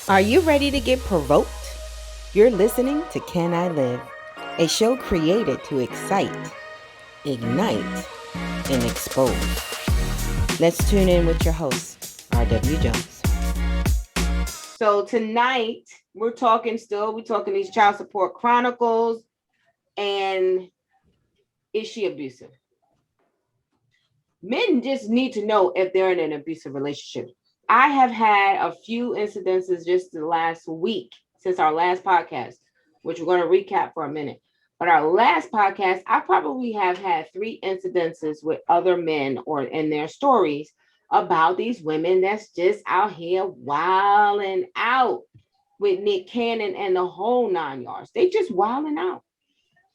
Are you ready to get provoked? You're listening to Can I Live, a show created to excite, ignite, and expose. Let's tune in with your host, R.W. Jones. So tonight, we're talking these child support chronicles, and is she abusive? Men just need to know if they're in an abusive relationship. I have had a few incidences just the last week since our last podcast, which we're going to recap for a minute. But our last podcast, I probably have had 3 incidences with other men or in their stories about these women that's just out here wilding out with Nick Cannon and the whole 9 yards. They just wilding out.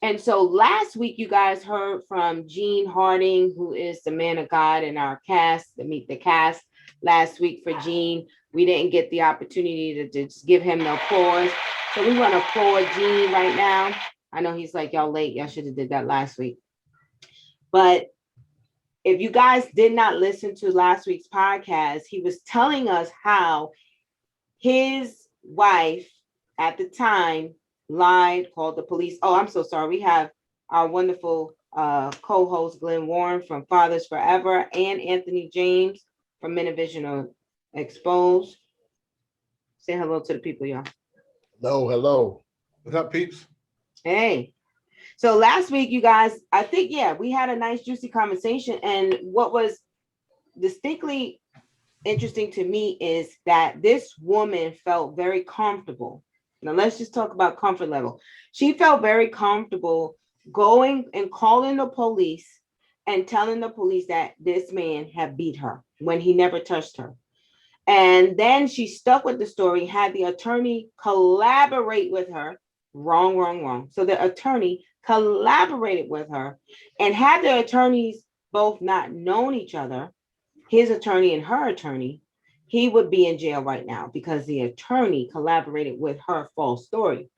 And so last week, you guys heard from Gene Harding, who is the man of God in our cast, to meet the cast last week for Gene. We didn't get the opportunity to just give him the applause. So we want to applaud Gene right now. I know he's like, y'all late. Y'all should have did that last week. But if you guys did not listen to last week's podcast, he was telling us how his wife at the time lied, called the police. Oh, I'm so sorry. We have our wonderful co-host Glenn Warren from Fathers Forever and Anthony James from Minivision Exposed. Say hello to the people, y'all. Hello. What's up, peeps? Hey. So last week, you guys, I think, we had a nice juicy conversation. And what was distinctly interesting to me is that this woman felt very comfortable. Now let's just talk about comfort level. She felt very comfortable going and calling the police and telling the police that this man had beat her when he never touched her. And then she stuck with the story, had the attorney collaborate with her. Wrong. So the attorney collaborated with her, and had the attorneys both not known each other, his attorney and her attorney, he would be in jail right now because the attorney collaborated with her false story.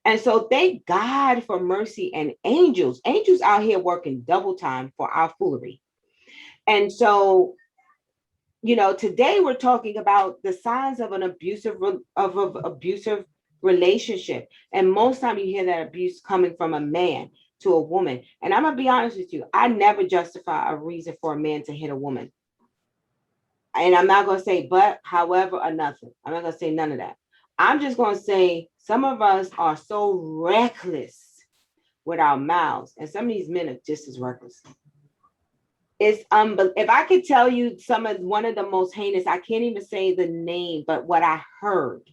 And so thank God for mercy and angels. Angels out here working double time for our foolery. And so, today we're talking about the signs of an abusive relationship. And most time you hear that abuse coming from a man to a woman. And I'm gonna be honest with you, I never justify a reason for a man to hit a woman. And I'm not going to say but, however, or nothing. I'm not going to say none of that. I'm just going to say some of us are so reckless with our mouths. And some of these men are just as reckless. It's if I could tell you one of the most heinous, I can't even say the name, but what I heard.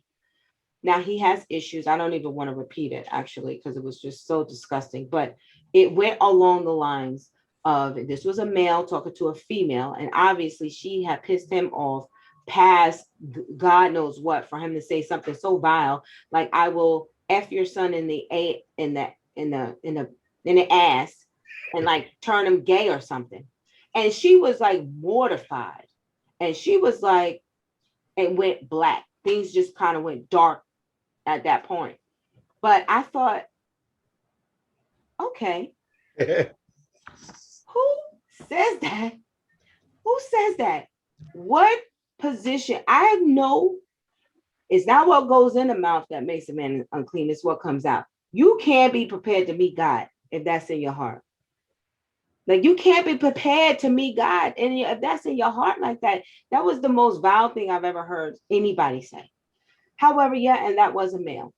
Now he has issues. I don't even want to repeat it actually, because it was just so disgusting. But it went along the lines of, this was a male talking to a female, and obviously she had pissed him off past God knows what for him to say something so vile, like I will F your son in the ass and like turn him gay or something. And she was like mortified, and she was like, it went black. Things just kind of went dark at that point. But I thought, okay. Who says that? Who says that? What position? I know it's not what goes in the mouth that makes a man unclean. It's what comes out. You can't be prepared to meet God if that's in your heart. Like, you can't be prepared to meet God. And if that's in your heart like that, that was the most vile thing I've ever heard anybody say. However, and that was a male.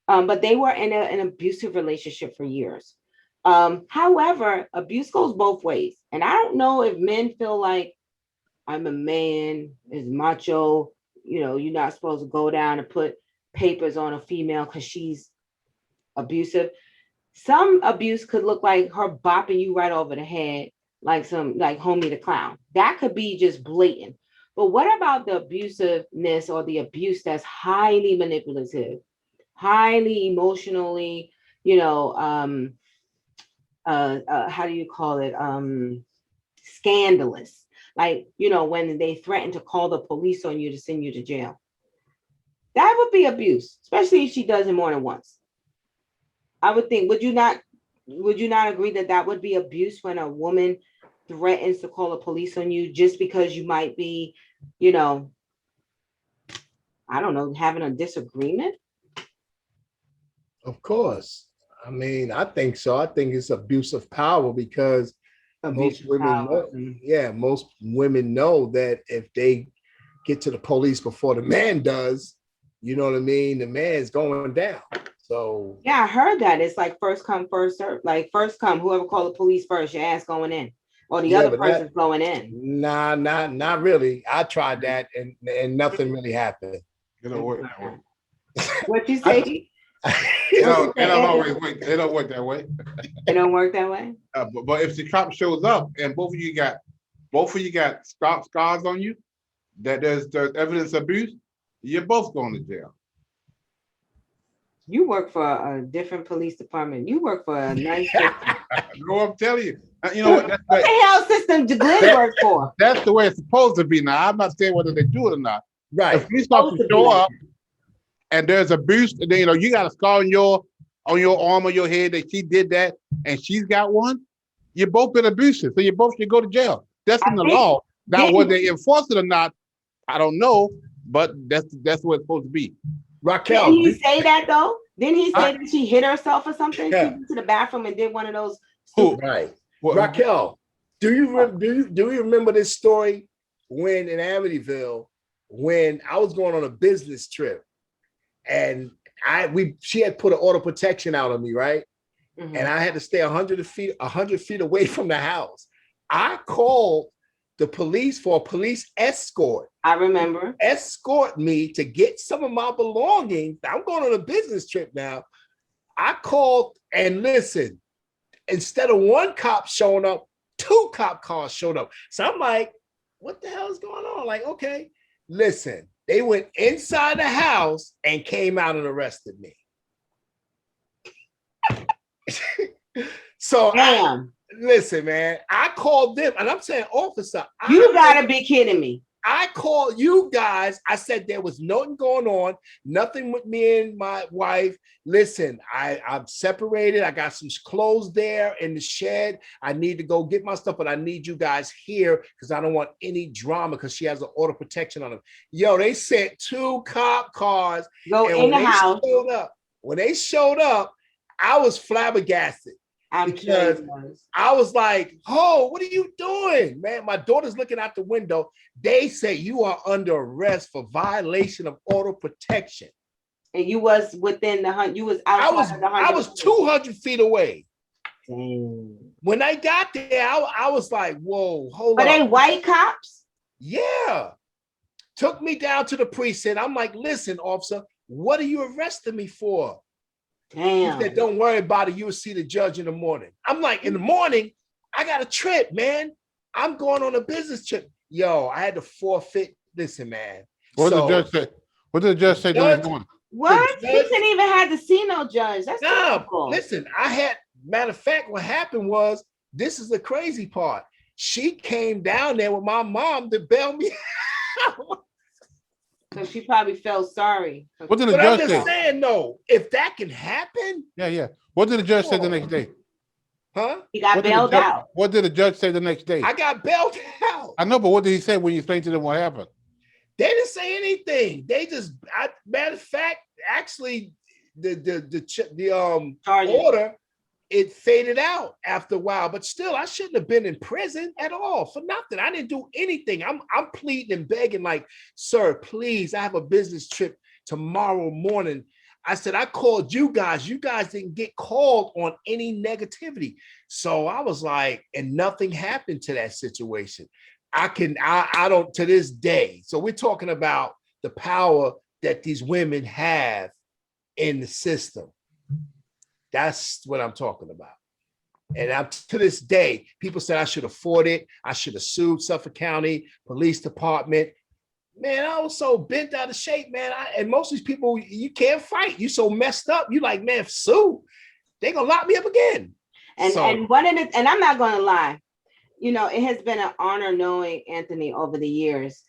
But they were in an abusive relationship for years. However, abuse goes both ways. And I don't know if men feel like, I'm a man, is macho, you're not supposed to go down and put papers on a female because she's abusive. Some abuse could look like her bopping you right over the head, like Homie the Clown. That could be just blatant. But what about the abusiveness or the abuse that's highly manipulative, highly emotionally, how do you call it? Scandalous. Like, when they threaten to call the police on you to send you to jail. That would be abuse, especially if she does it more than once. I would think, would you not agree that would be abuse when a woman threatens to call the police on you just because you might be, I don't know, having a disagreement. Of course. I mean, I think so. I think it's abuse of power because most Abuse of women power. know, yeah, most women know that if they get to the police before the man does, you know what I mean, the man's going down. So Yeah, I heard that. It's like first come, first serve. Like first come, whoever called the police first, your ass going in. Or the yeah, other but that person's going in. not really. I tried that and nothing really happened. It don't work that way. What you I, say? It What don't, you it say, don't Anthony? always work. It don't work that way. It don't work that way. But if the cop shows up and both of you got scars on you, that there's evidence of abuse, you're both going to jail. You work for a different police department. You work for a nice. No, I'm telling you. You know what? What the hell system did Glenn work for? That's the way it's supposed to be. Now, I'm not saying whether they do it or not. right. If police officers show up and there's abuse, and then you got a scar on your arm or your head that she did that, and she's got one, you're both been abusive, so you both should go to jail. That's in the law. Now, whether they enforce it or not, I don't know, but that's what it's supposed to be. Raquel, Didn't he say that though? Didn't he say that she hit herself or something? Yeah. She went to the bathroom and did one of those. right. Raquel, do you remember this story when in Amityville when I was going on a business trip and she had put an auto protection out on me, right? Mhm. And I had to stay 100 feet away from the house. I called the police for a police escort. I remember. Escort me to get some of my belongings. I'm going on a business trip now. I called and listen, instead of one cop showing up, 2 cop cars showed up. So I'm like, what the hell is going on? Like, okay, listen, they went inside the house and came out and arrested me. So listen, man, I called them and I'm saying, officer, you gotta be kidding me. I called you guys. I said there was nothing going on, nothing with me and my wife. Listen, I'm separated. I got some clothes there in the shed. I need to go get my stuff, but I need you guys here because I don't want any drama because she has an auto protection on them. Yo, they sent 2 cop cars. Go in the house. When they showed up, I was flabbergasted. Because I was like, oh, what are you doing, man? My daughter's looking out the window. They say you are under arrest for violation of auto protection. And you was within the hunt. You was outside I was 200 feet away. Dang. When I got there, I was like, whoa, hold on. Are they white cops? Yeah. Took me down to the precinct. I'm like, listen, officer, what are you arresting me for? Damn. He said, don't worry about it. You'll see the judge in the morning. I'm like, in the morning, I got a trip, man. I'm going on a business trip. Yo, I had to forfeit. Listen, man. What did the judge say? What did the judge say the next morning? What? He didn't even have to see no judge. That's terrible. Listen, matter of fact, what happened was, this is the crazy part. She came down there with my mom to bail me out. So she probably felt sorry. What did the judge say? I'm just saying, no, if that can happen. Yeah. What did the judge say the next day? Huh? He got bailed out. What did the judge say the next day? I got bailed out. I know, but what did he say when you explained to them what happened? They didn't say anything. They just, matter of fact, actually, the order, it faded out after a while. But still, I shouldn't have been in prison at all for nothing. I didn't do anything. I'm pleading and begging, like, sir, please, I have a business trip tomorrow morning. I said, I called you guys. You guys didn't get called on any negativity. So I was like, and nothing happened to that situation. I don't to this day. So we're talking about the power that these women have in the system. That's what I'm talking about. And to this day, people said I should afford it. I should have sued Suffolk County Police Department. Man, I was so bent out of shape, man. And most of these people, you can't fight. You so messed up. You like, man, sue. They're gonna lock me up again. And one of the, and I'm not gonna lie, you know, it has been an honor knowing Anthony over the years,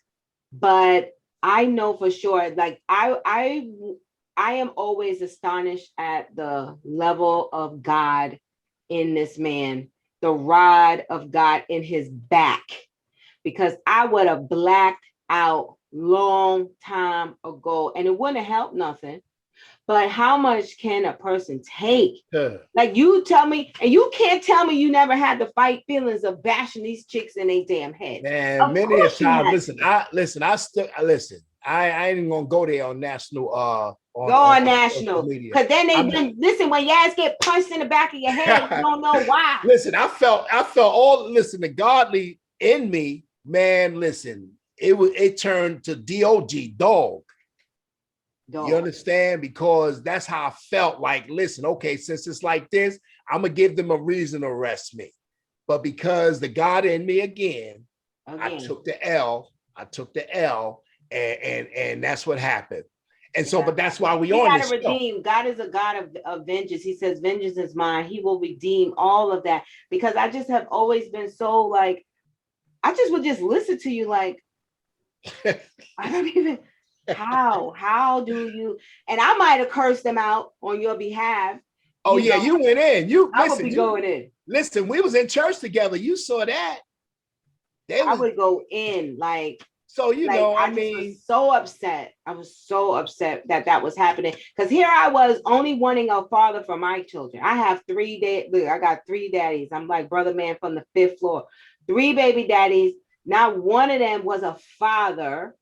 but I know for sure, like I am always astonished at the level of God in this man, the rod of God in his back, because I would have blacked out long time ago, and it wouldn't help nothing. But how much can a person take? Like you tell me, and you can't tell me you never had to fight feelings of bashing these chicks in their damn head. Man, many a time. Listen. I ain't even gonna go there on national. Go on national, because then listen, when your ass get punched in the back of your head, you don't know why. Listen, I felt all. Listen, the godly in me, man. Listen, it turned to dog. You understand? Because that's how I felt. Like, listen, okay, since it's like this, I'm gonna give them a reason to arrest me. But because the God in me again. I took the L. And that's what happened. And so, but that's why we on this. Redeem. God is a God of vengeance. He says, vengeance is mine. He will redeem all of that. Because I just have always been so like, I just would just listen to you like, I don't even, how do you, and I might have cursed them out on your behalf. Oh, you know, you went in. I would be going in. Listen, we was in church together. You saw that. I would go in like, so, you know, I mean, was so upset. I was so upset that was happening. Because here I was only wanting a father for my children. I have I got 3 daddies. I'm like brother man from the 5th floor. 3 baby daddies. Not one of them was a father.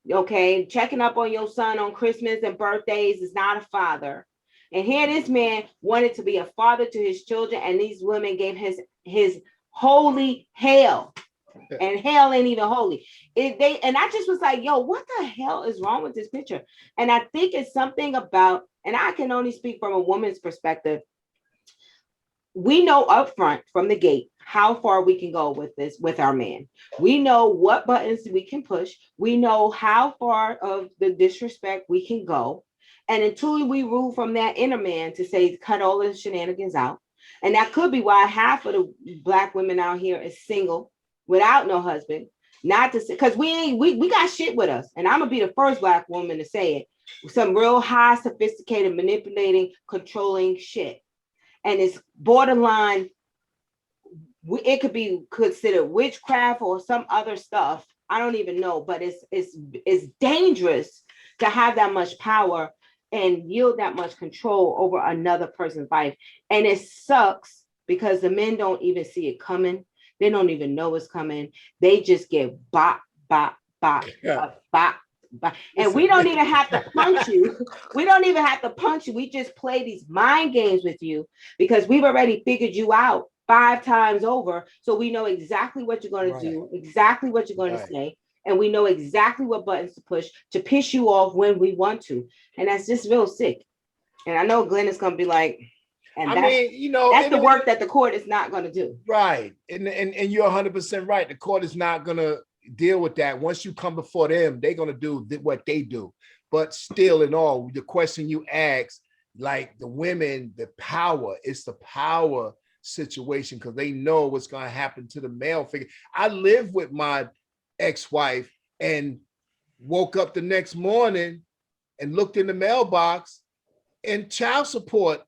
Okay. Checking up on your son on Christmas and birthdays is not a father. And here this man wanted to be a father to his children. And these women gave his holy hell. And hell ain't even holy. And I just was like, yo, what the hell is wrong with this picture? And I think it's something about, and I can only speak from a woman's perspective. We know upfront from the gate how far we can go with this, with our man. We know what buttons we can push. We know how far of the disrespect we can go. And until we rule from that inner man to say, cut all the shenanigans out. And that could be why half of the Black women out here is single without no husband, not to say, because we got shit with us. And I'm gonna be the first Black woman to say it. Some real high, sophisticated, manipulating, controlling shit. And it's borderline, it could be considered witchcraft or some other stuff. I don't even know, but it's dangerous to have that much power and yield that much control over another person's life. And it sucks because the men don't even see it coming. They don't even know it's coming. They just get bop, bop, bop, bop, bop, bop. And we don't even have to punch you. We don't even have to punch you. We just play these mind games with you because we've already figured you out 5 times over. So we know exactly what you're going to do, exactly what you're going to say. And we know exactly what buttons to push to piss you off when we want to. And that's just real sick. And I know Glenn is going to be like, and I mean, you know, that's the work that the court is not going to do. Right. And you're 100% right. The court is not going to deal with that. Once you come before them, they're going to do what they do. But still in all, the question you ask, like the women, the power, it's the power situation because they know what's going to happen to the male figure. I lived with my ex-wife and woke up the next morning and looked in the mailbox and child support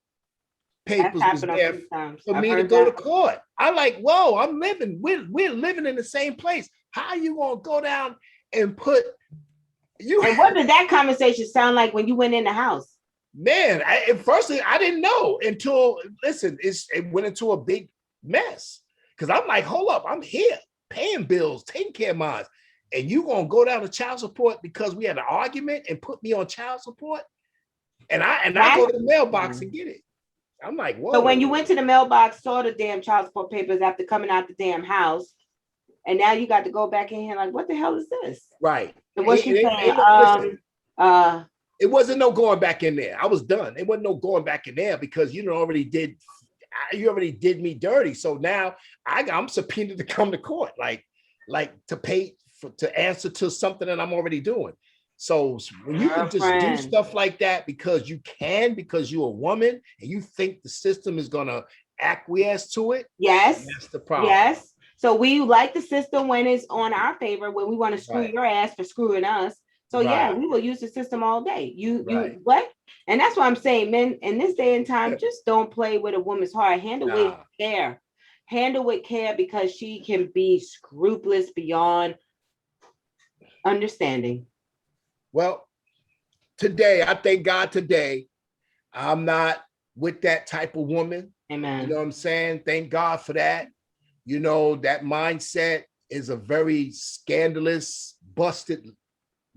papers was there for me to go to court. I'm like, whoa, we're living in the same place. How are you gonna go down and put you? And what did that conversation sound like when you went in the house? Man, firstly, I didn't know until it went into a big mess. Cause I'm like, hold up, I'm here paying bills, taking care of mine. And you gonna go down to child support because we had an argument and put me on child support? And I go to the mailbox and get it. I'm like, whoa. So when you went to the mailbox, saw the damn child support papers after coming out the damn house, and now you got to go back in here like, what the hell is this? Right. And what you saying? It wasn't no going back in there. I was done. It wasn't no going back in there because you already did me dirty. So now I'm subpoenaed to come to court, like to pay to answer to something that I'm already doing. So when you can just do stuff like that because you're a woman and you think the system is gonna acquiesce to it. Yes, that's the problem. Yes. So we like the system when it's on our favor, when we want to screw your ass for screwing us. So yeah, we will use the system all day. You what? And that's why I'm saying, men in this day and time, just don't play with a woman's heart. Handle with care. Handle with care because she can be scrupulous beyond understanding. Well, today, I thank God today, I'm not with that type of woman. Amen. You know what I'm saying? Thank God for that. You know, that mindset is a very scandalous, busted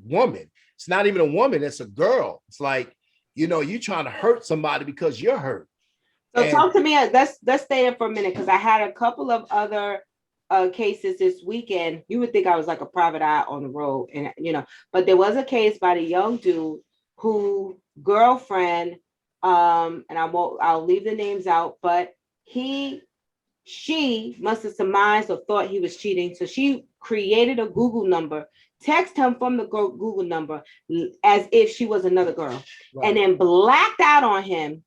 woman. It's not even a woman, it's a girl. It's like, you know, you trying to hurt somebody because you're hurt. So talk to me. Let's stay there for a minute, because I had a couple of other cases this weekend. You would think I was like a private eye on the road, and but there was a case by a young dude who girlfriend, and I'll leave the names out, but she must have surmised or thought he was cheating, so she created a Google number, text him from the Google number as if she was another girl, right, and then blacked out on him.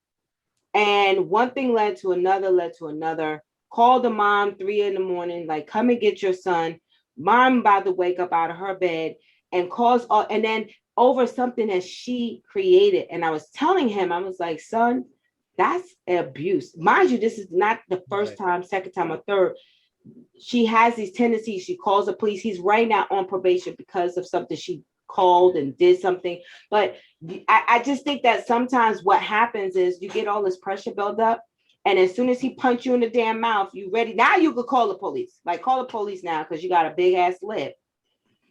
And one thing led to another. Called the mom 3 a.m, like, come and get your son. Mom about to wake up out of her bed, and calls all, and then over something that she created. And I was telling him, I was like, son, that's abuse. Mind you, this is not the first time, second time, or third. She has these tendencies. She calls the police. He's right now on probation because of something she called and did something. But I just think that sometimes what happens is you get all this pressure built up, and as soon as he punch you in the damn mouth, you ready. Now you could call the police. Like, call the police now, because you got a big ass lip.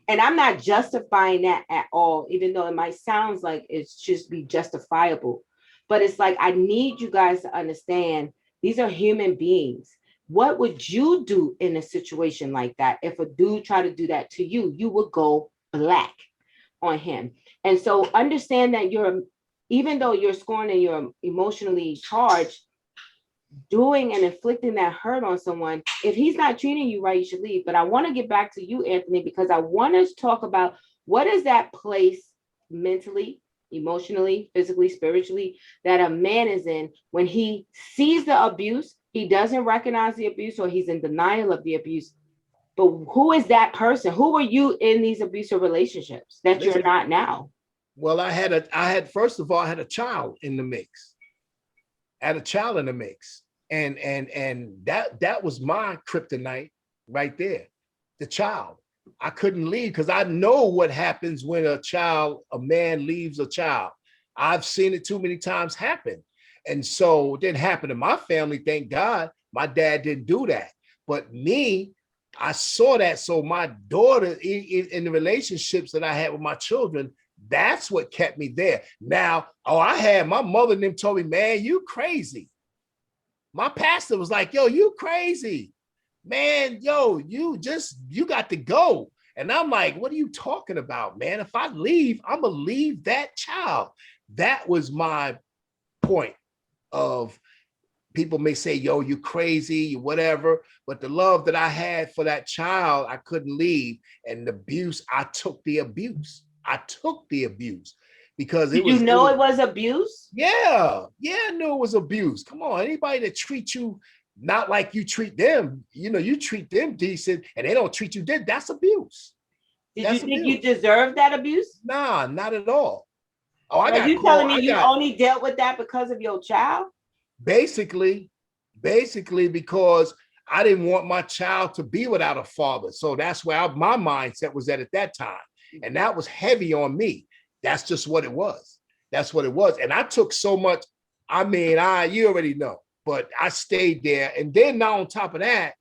And I'm not justifying that at all, even though it might sound like it's just be justifiable. But it's like, I need you guys to understand, these are human beings. What would you do in a situation like that? If a dude tried to do that to you, you would go black on him. And so understand that even though you're scorned and you're emotionally charged, doing and inflicting that hurt on someone, if he's not treating you right, you should leave. But I want to get back to you, Anthony, because I want to talk about what is that place mentally, emotionally, physically, spiritually, that a man is in when he sees the abuse, he doesn't recognize the abuse, or he's in denial of the abuse. But who is that person? Who were you in these abusive relationships that you're not now? Well, I had first of all, I had a child in the mix. And that was my kryptonite right there. The child. I couldn't leave because I know what happens when a man leaves a child. I've seen it too many times happen. And so it didn't happen to my family, thank God. My dad didn't do that. But me, I saw that. So my daughter, in the relationships that I had with my children, that's what kept me there. Now, I had my mother and them told me, man, you crazy. My pastor was like, yo, you crazy. Man, yo, you got to go. And I'm like, what are you talking about, man? If I leave, I'm going to leave that child. That was my point of, people may say, yo, you crazy, whatever. But the love that I had for that child, I couldn't leave. And the abuse, I took the abuse. Because it was. You know it was abuse? Yeah, I knew it was abuse. Come on, anybody that treats you not like you treat them, you treat them decent and they don't treat you dead, that's abuse. Did you think you deserved that abuse? Nah, not at all. Are you telling me you only dealt with that because of your child? Basically, because I didn't want my child to be without a father. So that's where my mindset was at that time. And that was heavy on me. That's just what it was. And I took so much. I mean, you already know, but I stayed there. And then now on top of that,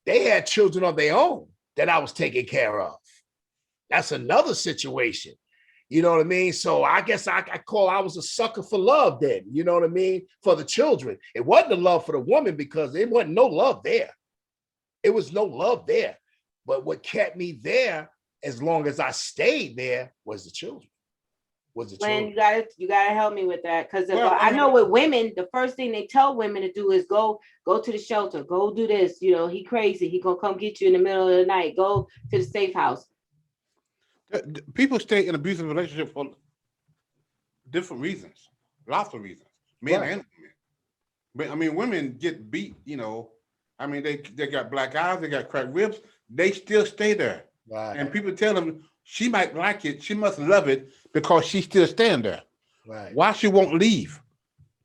they had children of their own that I was taking care of. That's another situation. You know what I mean? So I guess I was a sucker for love then, you know what I mean? For the children. It wasn't a love for the woman because there wasn't no love there. It was no love there. But what kept me there, as long as I stayed there, was the children. You gotta help me with that, because I know with women, the first thing they tell women to do is go to the shelter, go do this. He crazy. He gonna come get you in the middle of the night. Go to the safe house. People stay in abusive relationships for different reasons, lots of reasons, men and women. But I mean, women get beat. I mean, they got black eyes, they got cracked ribs. They still stay there, right. And people tell them she might like it, she must love it because she's still staying there. Right? Why she won't leave?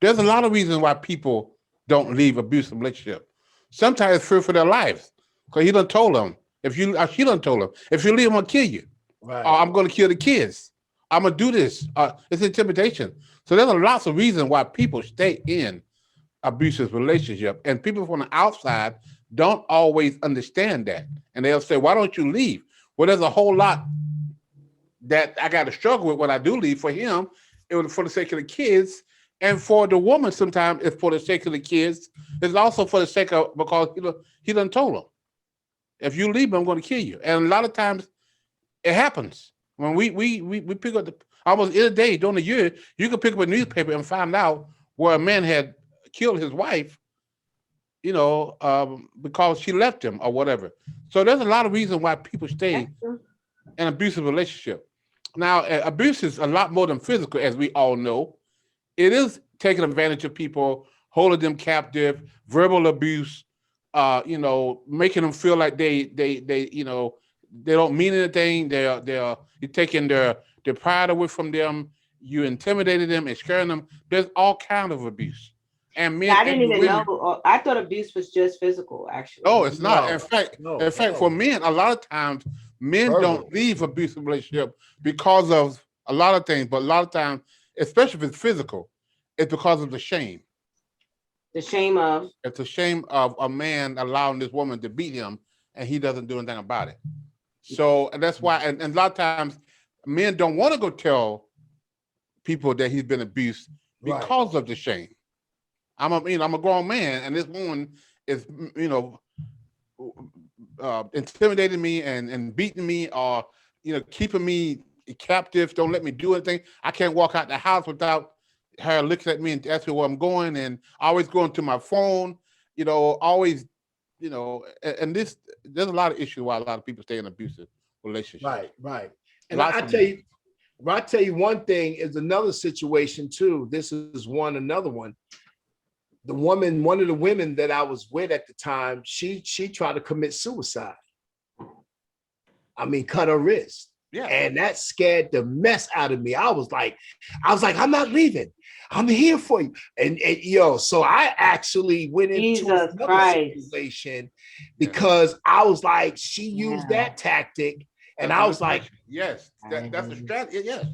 There's a lot of reasons why people don't leave abusive relationship. Sometimes it's fear for their lives because he done told them If you, she done told him, if you leave, I'm gonna kill you. Right. Or I'm gonna kill the kids. I'm gonna do this. It's intimidation. So there's lots of reasons why people stay in abusive relationship, and people from the outside don't always understand that, and they'll say, "Why don't you leave?" Well, there's a whole lot that I got to struggle with when I do leave. For him, it was for the sake of the kids, and for the woman, sometimes it's for the sake of the kids. It's also for the sake of because he done told them, if you leave, I'm going to kill you. And a lot of times, it happens when we pick up almost every day during the year. You can pick up a newspaper and find out where a man had killed his wife, because she left him or whatever. So there's a lot of reasons why people stay in an abusive relationship. Now, abuse is a lot more than physical, as we all know. It is taking advantage of people, holding them captive, verbal abuse, making them feel like they don't mean anything. You're taking their pride away from them. You intimidated them and scaring them. There's all kind of abuse. And men, I didn't and even women, know. I thought abuse was just physical. Actually, no, it's not. No, In fact, for men, a lot of times men don't leave abusive relationship because of a lot of things, but a lot of times, especially if it's physical, it's because of the shame. The shame of. It's a shame of a man allowing this woman to beat him, and he doesn't do anything about it. So and that's why, and a lot of times, men don't want to go tell people that he's been abused because of the shame. I'm a grown man, and this woman is, intimidating me and beating me, or keeping me captive. Don't let me do anything. I can't walk out the house without her looking at me and asking where I'm going, and always going to my phone. Always, and this there's a lot of issues why a lot of people stay in abusive relationships. Right. And I tell you one thing is another situation too. This is another one. One of the women that I was with at the time, she tried to commit suicide. I mean, cut her wrist. Yeah. And that scared the mess out of me. I was like, I'm not leaving. I'm here for you. And so I actually went into another situation because I was like, she used that tactic. And I was like, yes, that's a strategy. Yes.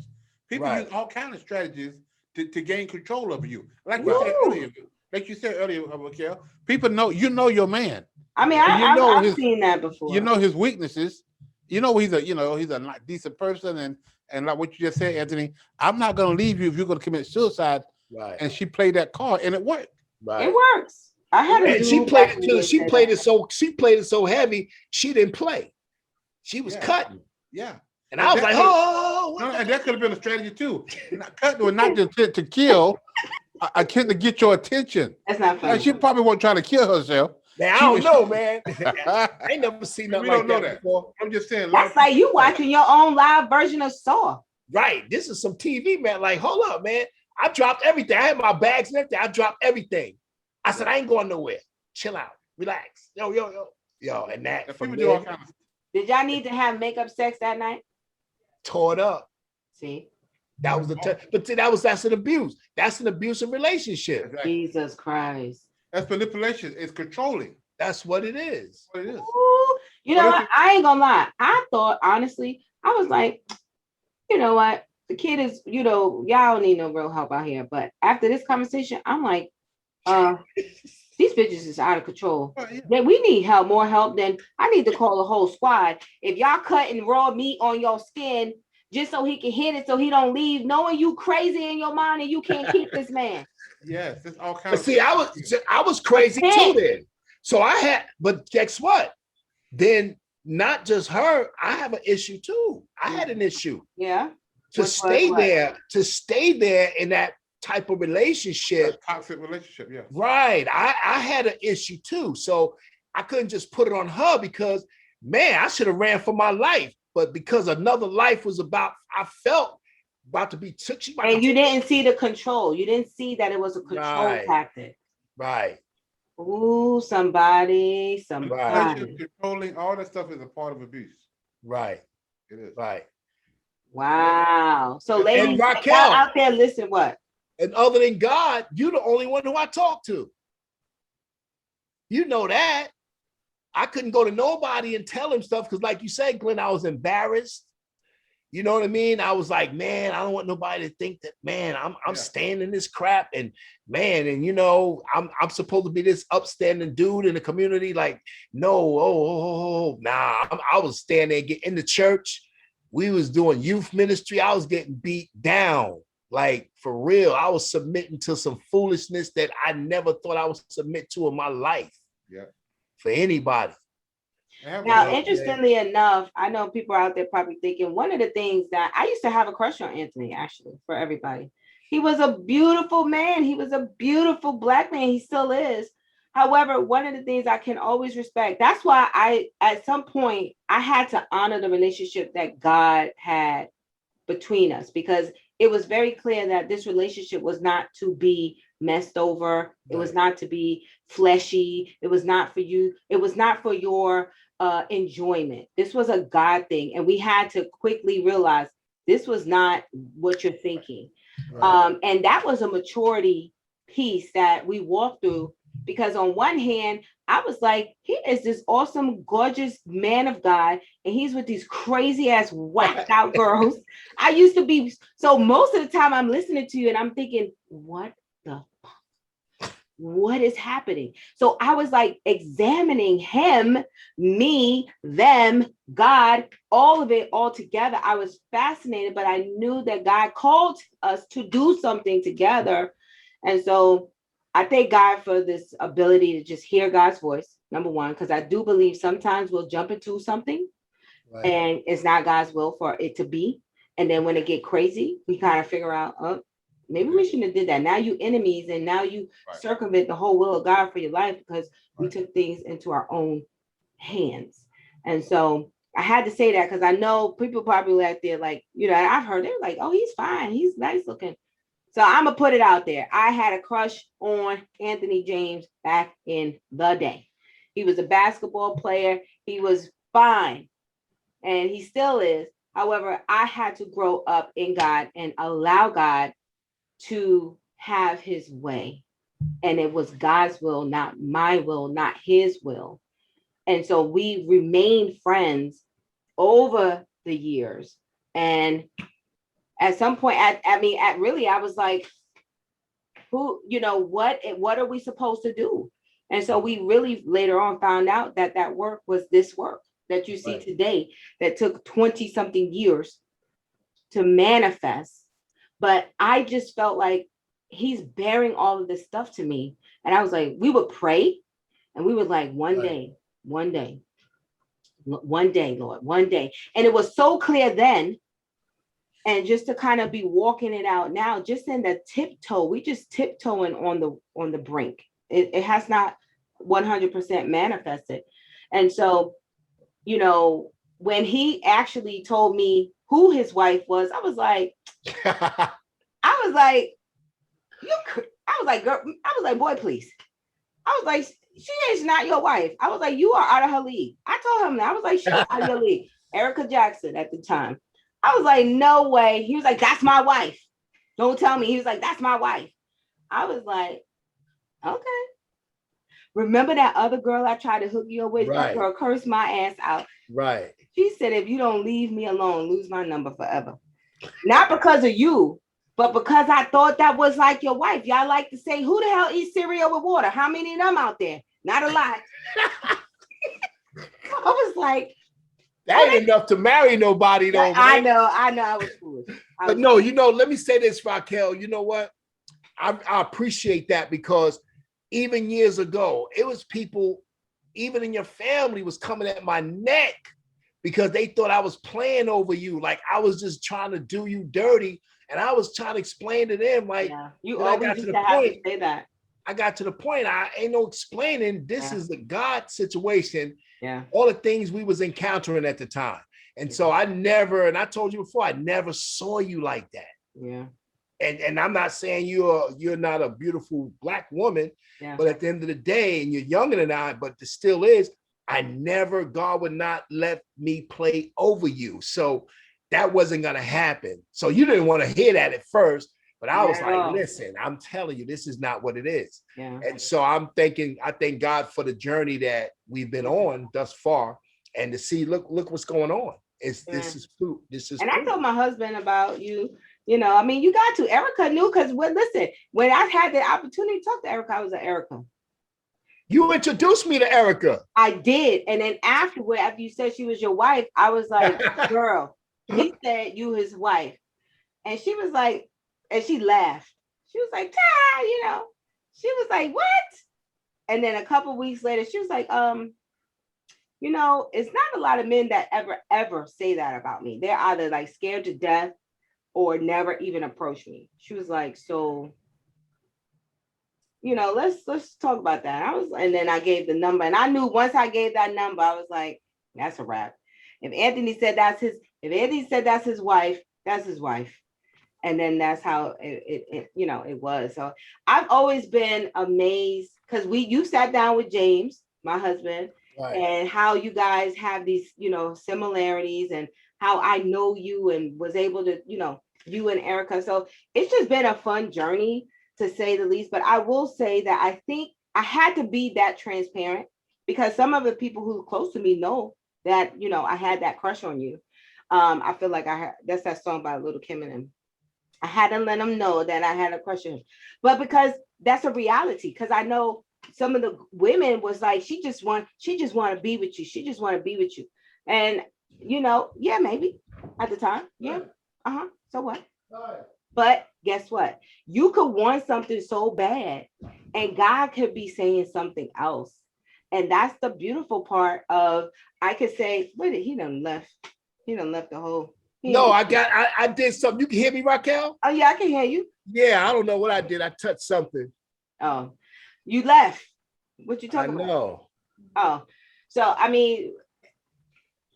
People use all kinds of strategies to gain control over you. Like you said earlier, Raquel, people know your man. I mean, I've seen that before. You know his weaknesses. He's a not decent person, and like what you just said, Anthony, I'm not going to leave you if you're going to commit suicide. Right. And she played that card, and it worked. Right. It works. I had and she played it too. She played it so heavy. She didn't play. She was cutting. Yeah. And I was like, oh. And that could have been a strategy too. Cutting was not just to kill. I tend to get your attention. That's not funny. She probably wasn't trying to kill herself. Man, I don't know, man. I ain't never seen nothing like that before. I'm just saying. That's like you watching your own live version of Saw. Right. This is some TV, man. Like, hold up, man. I dropped everything. I had my bags and everything. I dropped everything. I said, I ain't going nowhere. Chill out. Relax. Yo. And that. Did y'all need to have makeup sex that night? Tore it up. See? That was that's an abuse. That's an abusive relationship. Exactly. Jesus Christ. That's manipulation. It's controlling. That's what it is. What it is. Ooh, I ain't gonna lie. I thought, honestly, I was like, you know what? The kid is, y'all don't need no real help out here. But after this conversation, I'm like, these bitches is out of control. We need help, more help than I need to call a whole squad. If y'all cutting raw meat on your skin just so he can hit it so he don't leave, knowing you crazy in your mind and you can't keep this man. Yes, it's all kinds of. See, I was crazy too then. So but guess what? Then not just her, I have an issue too. I had an issue. Yeah. To stay there in that type of relationship. Toxic relationship, yeah. Right. I had an issue too. So I couldn't just put it on her because, man, I should have ran for my life. But because another life was I felt about to be took. And you didn't see the control. You didn't see that it was a control tactic. Right. Ooh, somebody. Controlling, all that stuff is a part of abuse. Right. It is. Right. Wow. So ladies Raquel, out there, listen, what? And other than God, you're the only one who I talk to. You know that. I couldn't go to nobody and tell him stuff because, like you said, Glenn, I was embarrassed. You know what I mean? I was like, man, I don't want nobody to think that, man, I'm staying in this crap, and man, and you know, I'm supposed to be this upstanding dude in the community. Like, no, nah, I was standing there in the church. We was doing youth ministry. I was getting beat down, like for real. I was submitting to some foolishness that I never thought I would submit to in my life. Yeah, for anybody. Now, interestingly enough, I know people out there probably thinking one of the things that I used to have a crush on Anthony, actually, for everybody. He was a beautiful man. He was a beautiful Black man. He still is. However, one of the things I can always respect, that's why at some point, I had to honor the relationship that God had between us, because it was very clear that this relationship was not to be messed over. It was not to be fleshy. It was not for you. It was not for your enjoyment. This was a God thing. And we had to quickly realize this was not what you're thinking. Right. And that was a maturity piece that we walked through, because on one hand, I was like, he is this awesome, gorgeous man of God, and he's with these crazy ass whacked out girls. I used to be, so most of the time I'm listening to you and I'm thinking, what the fuck? What is happening? So I was like examining him, me, them, God, all of it all together. I was fascinated, but I knew that God called us to do something together. And so I thank God for this ability to just hear God's voice, number one, because I do believe sometimes we'll jump into something and it's not God's will for it to be. And then when it get crazy, we kind of figure out, oh, maybe we shouldn't have did that. Now you enemies, and now you circumvent the whole will of God for your life because we took things into our own hands. And so I had to say that because I know people probably out there, like, you know, I've heard they're like, oh, he's fine. He's nice looking. So I'm going to put it out there. I had a crush on Anthony James back in the day. He was a basketball player. He was fine. And he still is. However, I had to grow up in God and allow God to have his way. And it was God's will, not my will, not his will. And so we remained friends over the years. And at some point, I was like, who, you know, what are we supposed to do? And so we really later on found out that work was this work that you see today that took 20 something years to manifest. But I just felt like he's bearing all of this stuff to me. And I was like, we would pray and we would like, one day, Lord, one day. And it was so clear then. And just to kind of be walking it out now, just in the tiptoe, we just tiptoeing on the brink. It has not 100% manifested. And so, you know, when he actually told me who his wife was, I was like, girl, boy, please. I was like, she is not your wife. I was like, you are out of her league. I told him that. I was like, she's out of your league. Erica Jackson at the time. I was like, no way. He was like, that's my wife. Don't tell me. He was like, that's my wife. I was like, okay. Remember that other girl I tried to hook you up with? That girl cursed my ass out. Right. She said, if you don't leave me alone, lose my number forever. Not because of you, but because I thought that was like your wife. Y'all like to say, who the hell eats cereal with water? How many of them out there? Not a lot. I was like, that ain't enough to marry nobody, though. I know. I was foolish. But no, you know, let me say this, Raquel. You know what? I appreciate that, because even years ago, it was people, even in your family, was coming at my neck because they thought I was playing over you. Like I was just trying to do you dirty. And I was trying to explain to them, like, you always used to have to say that. I got to the point, I ain't no explaining. This is the God situation. Yeah. All the things we was encountering at the time. And so I never, and I told you before, I never saw you like that. Yeah. And I'm not saying you're not a beautiful Black woman, but at the end of the day, and you're younger than I, but there still is, God would not let me play over you. So that wasn't going to happen. So you didn't want to hear that at first, But I was like, listen, I'm telling you, this is not what it is. Yeah. And so I'm thinking, I thank God for the journey that we've been on thus far, and to see, look what's going on. This is fruit. This is. And fruit. I told my husband about you. You know, I mean, you got to. Erica knew because listen, when I had the opportunity to talk to Erica, I was like, Erica. You introduced me to Erica. I did. And then after you said she was your wife, I was like, girl, he said you his wife. And she was like, and she laughed. She was like, Ta, you know, she was like, what? And then a couple weeks later, she was like, you know, it's not a lot of men that ever say that about me. They're either like scared to death or never even approach me. She was like, so, you know, let's talk about that. And then I gave the number, and I knew once I gave that number, I was like, that's a wrap. If Anthony said that's his wife, that's his wife. And then that's how it you know, it was. So I've always been amazed because you sat down with James, my husband, right, and how you guys have these, you know, similarities, and how I know you and was able to, you know, you and Erica. So it's just been a fun journey, to say the least. But I will say that I think I had to be that transparent, because some of the people who are close to me know that, you know, I had that crush on you. I feel like that's that song by Little Kim and them. I had to let them know that I had a crush on him. But because that's a reality, because I know some of the women was like, she just want to be with you. She just want to be with you. And, you know, yeah, maybe at the time. Yeah. So what? But guess what? You could want something so bad, and God could be saying something else. And that's the beautiful part of, I could say, wait, he done left the whole. No, I did something. You can hear me, Raquel? Oh, yeah, I can hear you. Yeah, I don't know what I did. I touched something. Oh, you left. What you talking about? I know. Oh, so, I mean,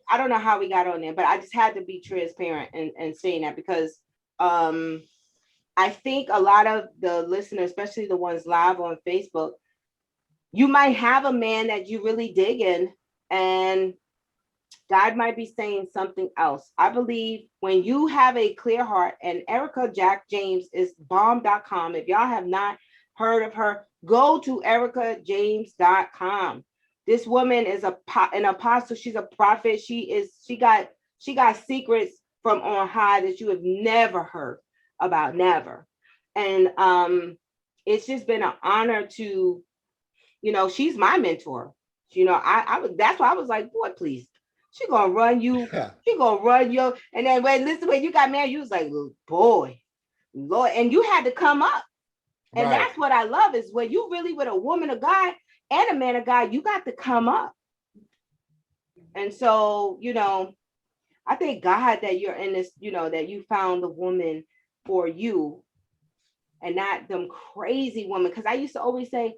I don't know how we got on there, but I just had to be transparent and saying that, because I think a lot of the listeners, especially the ones live on Facebook, you might have a man that you really dig in, and God might be saying something else. I believe when you have a clear heart, and Erica Jack James is bomb.com. If y'all have not heard of her, go to ericajames.com. This woman is an apostle. She's a prophet. She got secrets from on high that you have never heard about, never. And it's just been an honor to, you know, she's my mentor. You know, that's why I was like, boy, please. She gonna run you. She gonna run you. And then when you got married, you was like, boy, Lord, and you had to come up. And right. That's what I love, is when you really with a woman of God and a man of God, you got to come up. And so, you know, I thank God that you're in this, you know, that you found the woman for you and not them crazy women. Because I used to always say,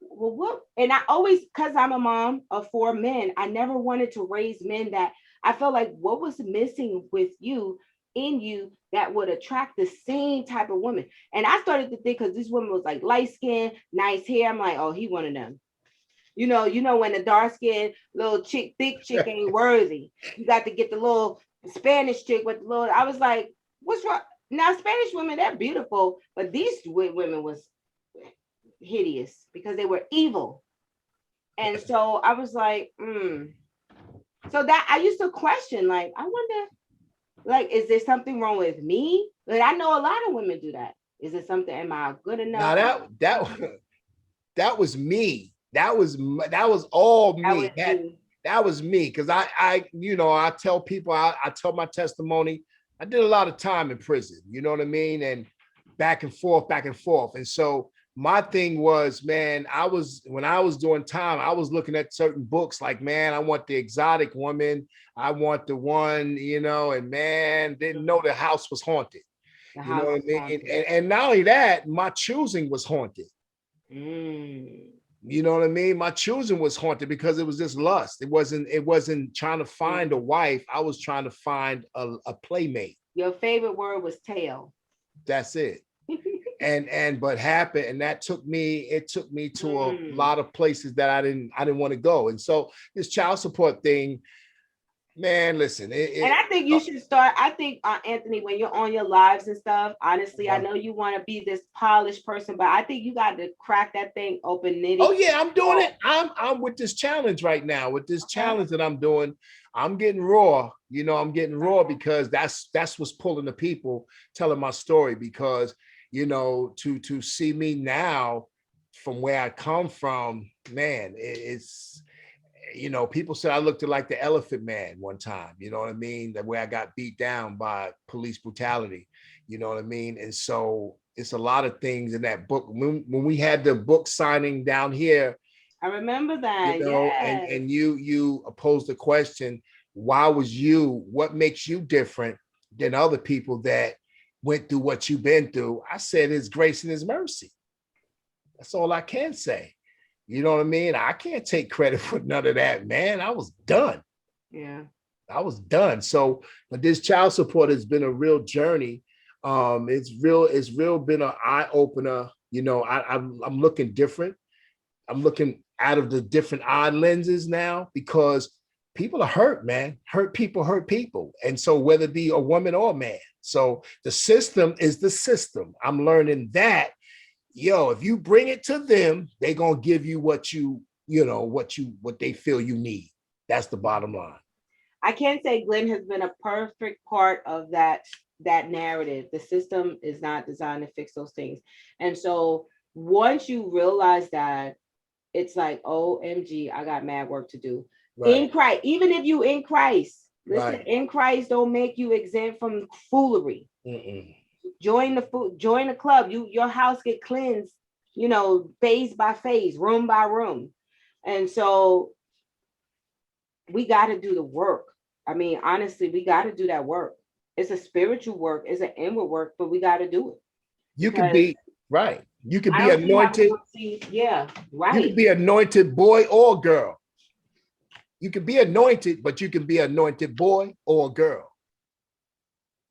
well, what? And I always, because I'm a mom of 4 men, I never wanted to raise men that I felt like, what was missing with you, in you, that would attract the same type of woman? And I started to think, because this woman was like light skin, nice hair. I'm like, oh, he one of them. You know, when the dark skin little chick, thick chick ain't worthy, you got to get the little Spanish chick with the little. I was like, what's wrong? Now, Spanish women, they're beautiful, but these women was hideous because they were evil. And so I was like, So that I used to question, like, I wonder, like, is there something wrong with me? But I know a lot of women do that. Is it something? Am I good enough? Now that was me. That was all me. That was me. Because I you know, I tell people, I tell my testimony. I did a lot of time in prison. You know what I mean? And back and forth. And so my thing was, man, when I was doing time, I was looking at certain books like, man, I want the exotic woman. I want the one, you know, and man, didn't know the house was haunted. You know what I mean? And not only that, my choosing was haunted. You know what I mean? My choosing was haunted because it was just lust. It wasn't trying to find a wife. I was trying to find a playmate. Your favorite word was tail. That's it. But happened, and that took me to a lot of places that I didn't want to go. And so this child support thing, Man, listen, And I think you should start. I think, Anthony, when you're on your lives and stuff, honestly, I know you want to be this polished person, but I think you got to crack that thing open, nitty. Oh yeah, I'm doing it. I'm with this challenge right now. With this challenge that I'm doing, I'm getting raw. You know, I'm getting raw because that's what's pulling the people, telling my story. Because you know, to see me now from where I come from, man, it's you know, people said I looked like the Elephant Man one time, you know what I mean? The way I got beat down by police brutality, you know what I mean? And so it's a lot of things in that book. When we had the book signing down here, I remember that, you know, yes. and you posed the question, what makes you different than other people that went through what you've been through? I said his grace and his mercy. That's all I can say. You know what I mean? I can't take credit for none of that, man. I was done. Yeah. I was done. So, but this child support has been a real journey. It's real been an eye opener. You know, I'm looking different. I'm looking out of the different eye lenses now because people are hurt, man. Hurt people. And so whether it be a woman or a man. So the system is the system. I'm learning that if you bring it to them, they're gonna give you what they feel you need. That's the bottom line. I can't say Glenn has been a perfect part of that narrative. The system is not designed to fix those things. And so once you realize that, it's like, OMG, I got mad work to do. Right. In Christ, even if you in Christ, listen, right. In Christ don't make you exempt from foolery. Mm-mm. Join the club. Your house get cleansed, phase by phase, room by room. And so we got to do the work. I mean, honestly, we got to do that work. It's a spiritual work, it's an inward work, but we got to do it. You can be right. You can be anointed. Yeah, right. You can be anointed boy or girl. You can be anointed, but you can be anointed boy or girl.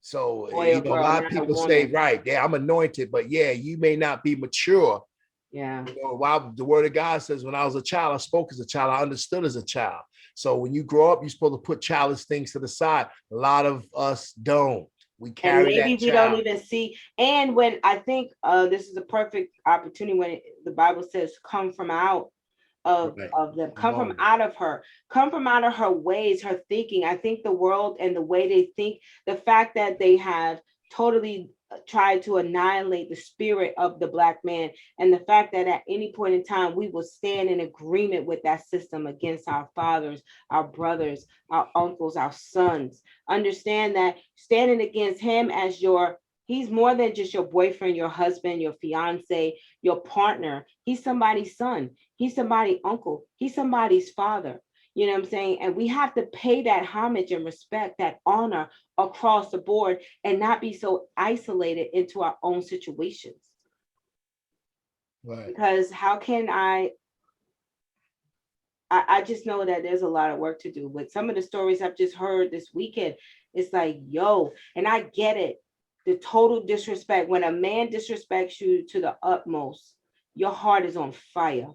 So a lot of people say, right, yeah, I'm anointed, but yeah, you may not be mature. Yeah. While the word of God says, when I was a child, I spoke as a child, I understood as a child. So when you grow up, you're supposed to put childish things to the side. A lot of us don't. We carry that. Maybe we don't even see. And when I think this is a perfect opportunity when the Bible says, come from out of them, come from out of her ways, her thinking. I think the world and the way they think, the fact that they have totally tried to annihilate the spirit of the Black man, and the fact that at any point in time we will stand in agreement with that system against our fathers, our brothers, our uncles, our sons. Understand that standing against him as he's more than just your boyfriend, your husband, your fiance, your partner. He's somebody's son. He's somebody's uncle. He's somebody's father. You know what I'm saying? And we have to pay that homage and respect, that honor across the board, and not be so isolated into our own situations. Right. Because how can I just know that there's a lot of work to do. With some of the stories I've just heard this weekend, it's like, and I get it. The total disrespect. When a man disrespects you to the utmost, your heart is on fire.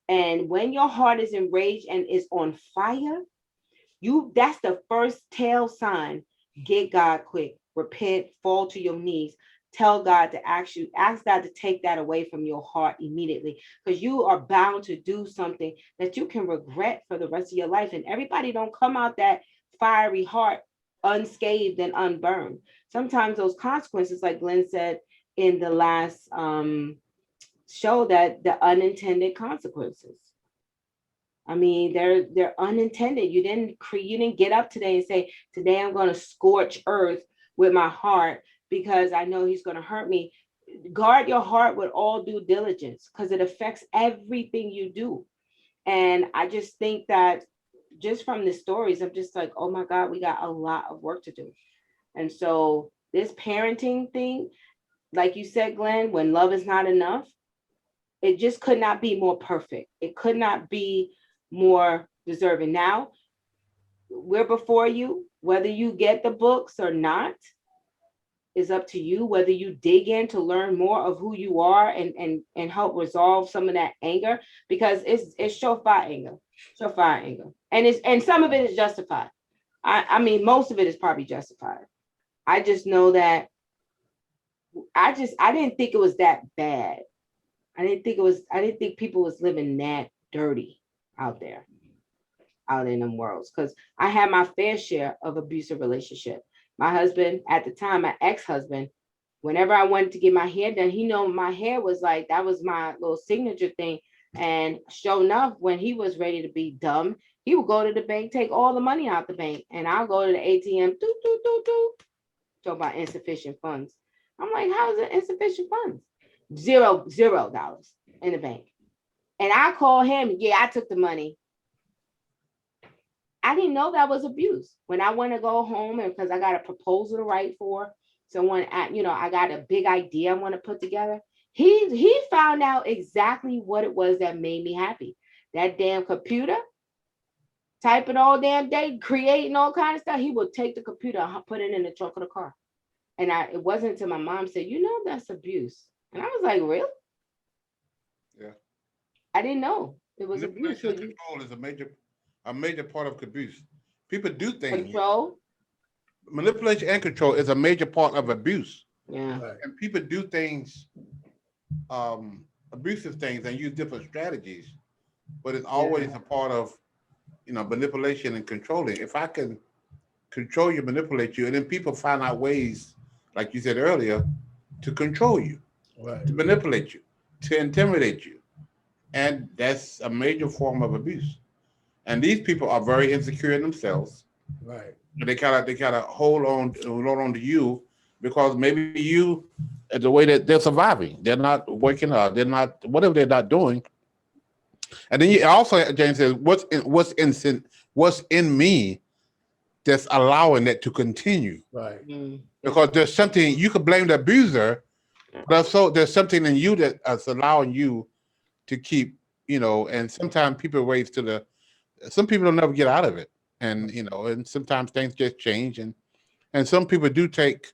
And when your heart is enraged and is on fire, that's the first tell sign. Get God quick, repent, fall to your knees, tell God to ask God to take that away from your heart immediately, because you are bound to do something that you can regret for the rest of your life. And everybody don't come out that fiery heart unscathed and unburned. Sometimes those consequences, like Glenn said in the last show, that the unintended consequences. I mean, they're unintended. You didn't get up today and say, today I'm going to scorch earth with my heart because I know he's going to hurt me. Guard your heart with all due diligence, because it affects everything you do. And I just think that just from the stories, I'm just like, oh my God, we got a lot of work to do. And so this parenting thing, like you said, Glenn, when love is not enough, it just could not be more perfect. It could not be more deserving. Now, we're before you. Whether you get the books or not is up to you. Whether you dig in to learn more of who you are and help resolve some of that anger, because it's surefire anger, and some of it is justified. I mean, most of it is probably justified. I just know that I didn't think it was that bad. I didn't think people was living that dirty out there, out in them worlds. Because I had my fair share of abusive relationship. My husband at the time, my ex-husband, whenever I wanted to get my hair done, he know my hair was like, that was my little signature thing. And sure enough, when he was ready to be dumb, he would go to the bank, take all the money out the bank, and I'll go to the ATM, do. Talk about insufficient funds. I'm like, how is it insufficient funds? $0 in the bank. And I call him, yeah, I took the money. I didn't know that was abuse. When I want to go home and because I got a proposal to write for someone, I got a big idea I want to put together. He found out exactly what it was that made me happy. That damn computer, typing all damn day, creating all kind of stuff. He would take the computer and put it in the trunk of the car. And it wasn't until my mom said, that's abuse. And I was like, really? Yeah. I didn't know it was abuse. Control is a major part of abuse. People do things. Control? Manipulation and control is a major part of abuse. Yeah. And people do things, abusive things, and use different strategies, but it's always a part of, manipulation and controlling. If I can control you, manipulate you, and then people find out ways, like you said earlier, to control you, to manipulate you, to intimidate you. And that's a major form of abuse. And these people are very insecure in themselves. Right. They kind of hold on to you because maybe you, the way that they're surviving, they're not working hard, they're not, whatever they're not doing. And then you also, James says, what's in me that's allowing that to continue. Right. Because there's something, you could blame the abuser, but also there's something in you that's allowing you to keep, and sometimes people some people don't never get out of it. And, and sometimes things just change and some people do take,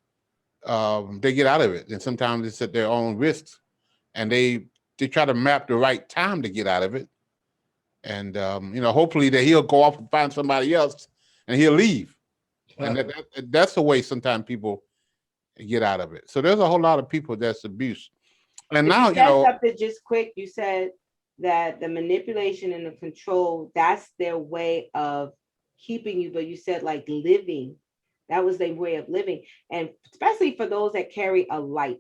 they get out of it. And sometimes it's at their own risks and they try to map the right time to get out of it. And, hopefully that he'll go off and find somebody else and he'll leave. And that's the way sometimes people get out of it. So there's a whole lot of people that's abuse. And now, something just quick, you said that the manipulation and the control, that's their way of keeping you, but you said like living, that was their way of living. And especially for those that carry a light,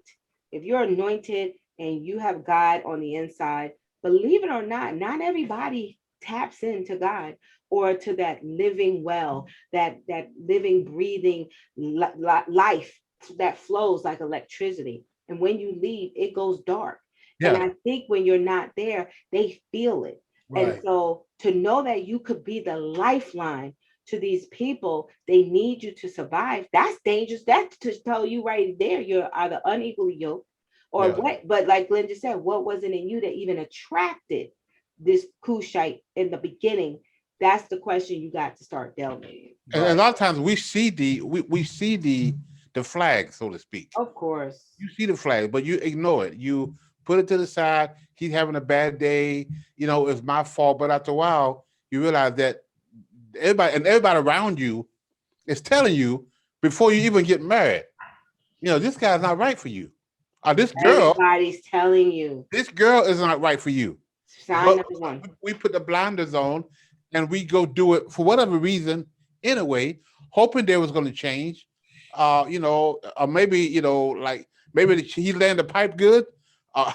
if you're anointed and you have God on the inside, believe it or not everybody taps into God or to that living well, that living, breathing life that flows like electricity. And when you leave, it goes dark. Yeah. And I think when you're not there, they feel it. Right. And so to know that you could be the lifeline to these people, they need you to survive. That's dangerous. That's to tell you right there, you're either unequally yoked or what. But like Glenn just said, what was it in you that even attracted this Cushite in the beginning? That's the question you got to start delving. And a lot of times we see the flag, so to speak. Of course. You see the flag, but you ignore it. You put it to the side. He's having a bad day. It's my fault. But after a while, you realize that everybody around you is telling you before you even get married, this guy's not right for you. Or this girl. Everybody's telling you. This girl is not right for you. Sign number one. We put the blinders on and we go do it for whatever reason, anyway, hoping they was going to change. Or maybe, like maybe he landed the pipe good.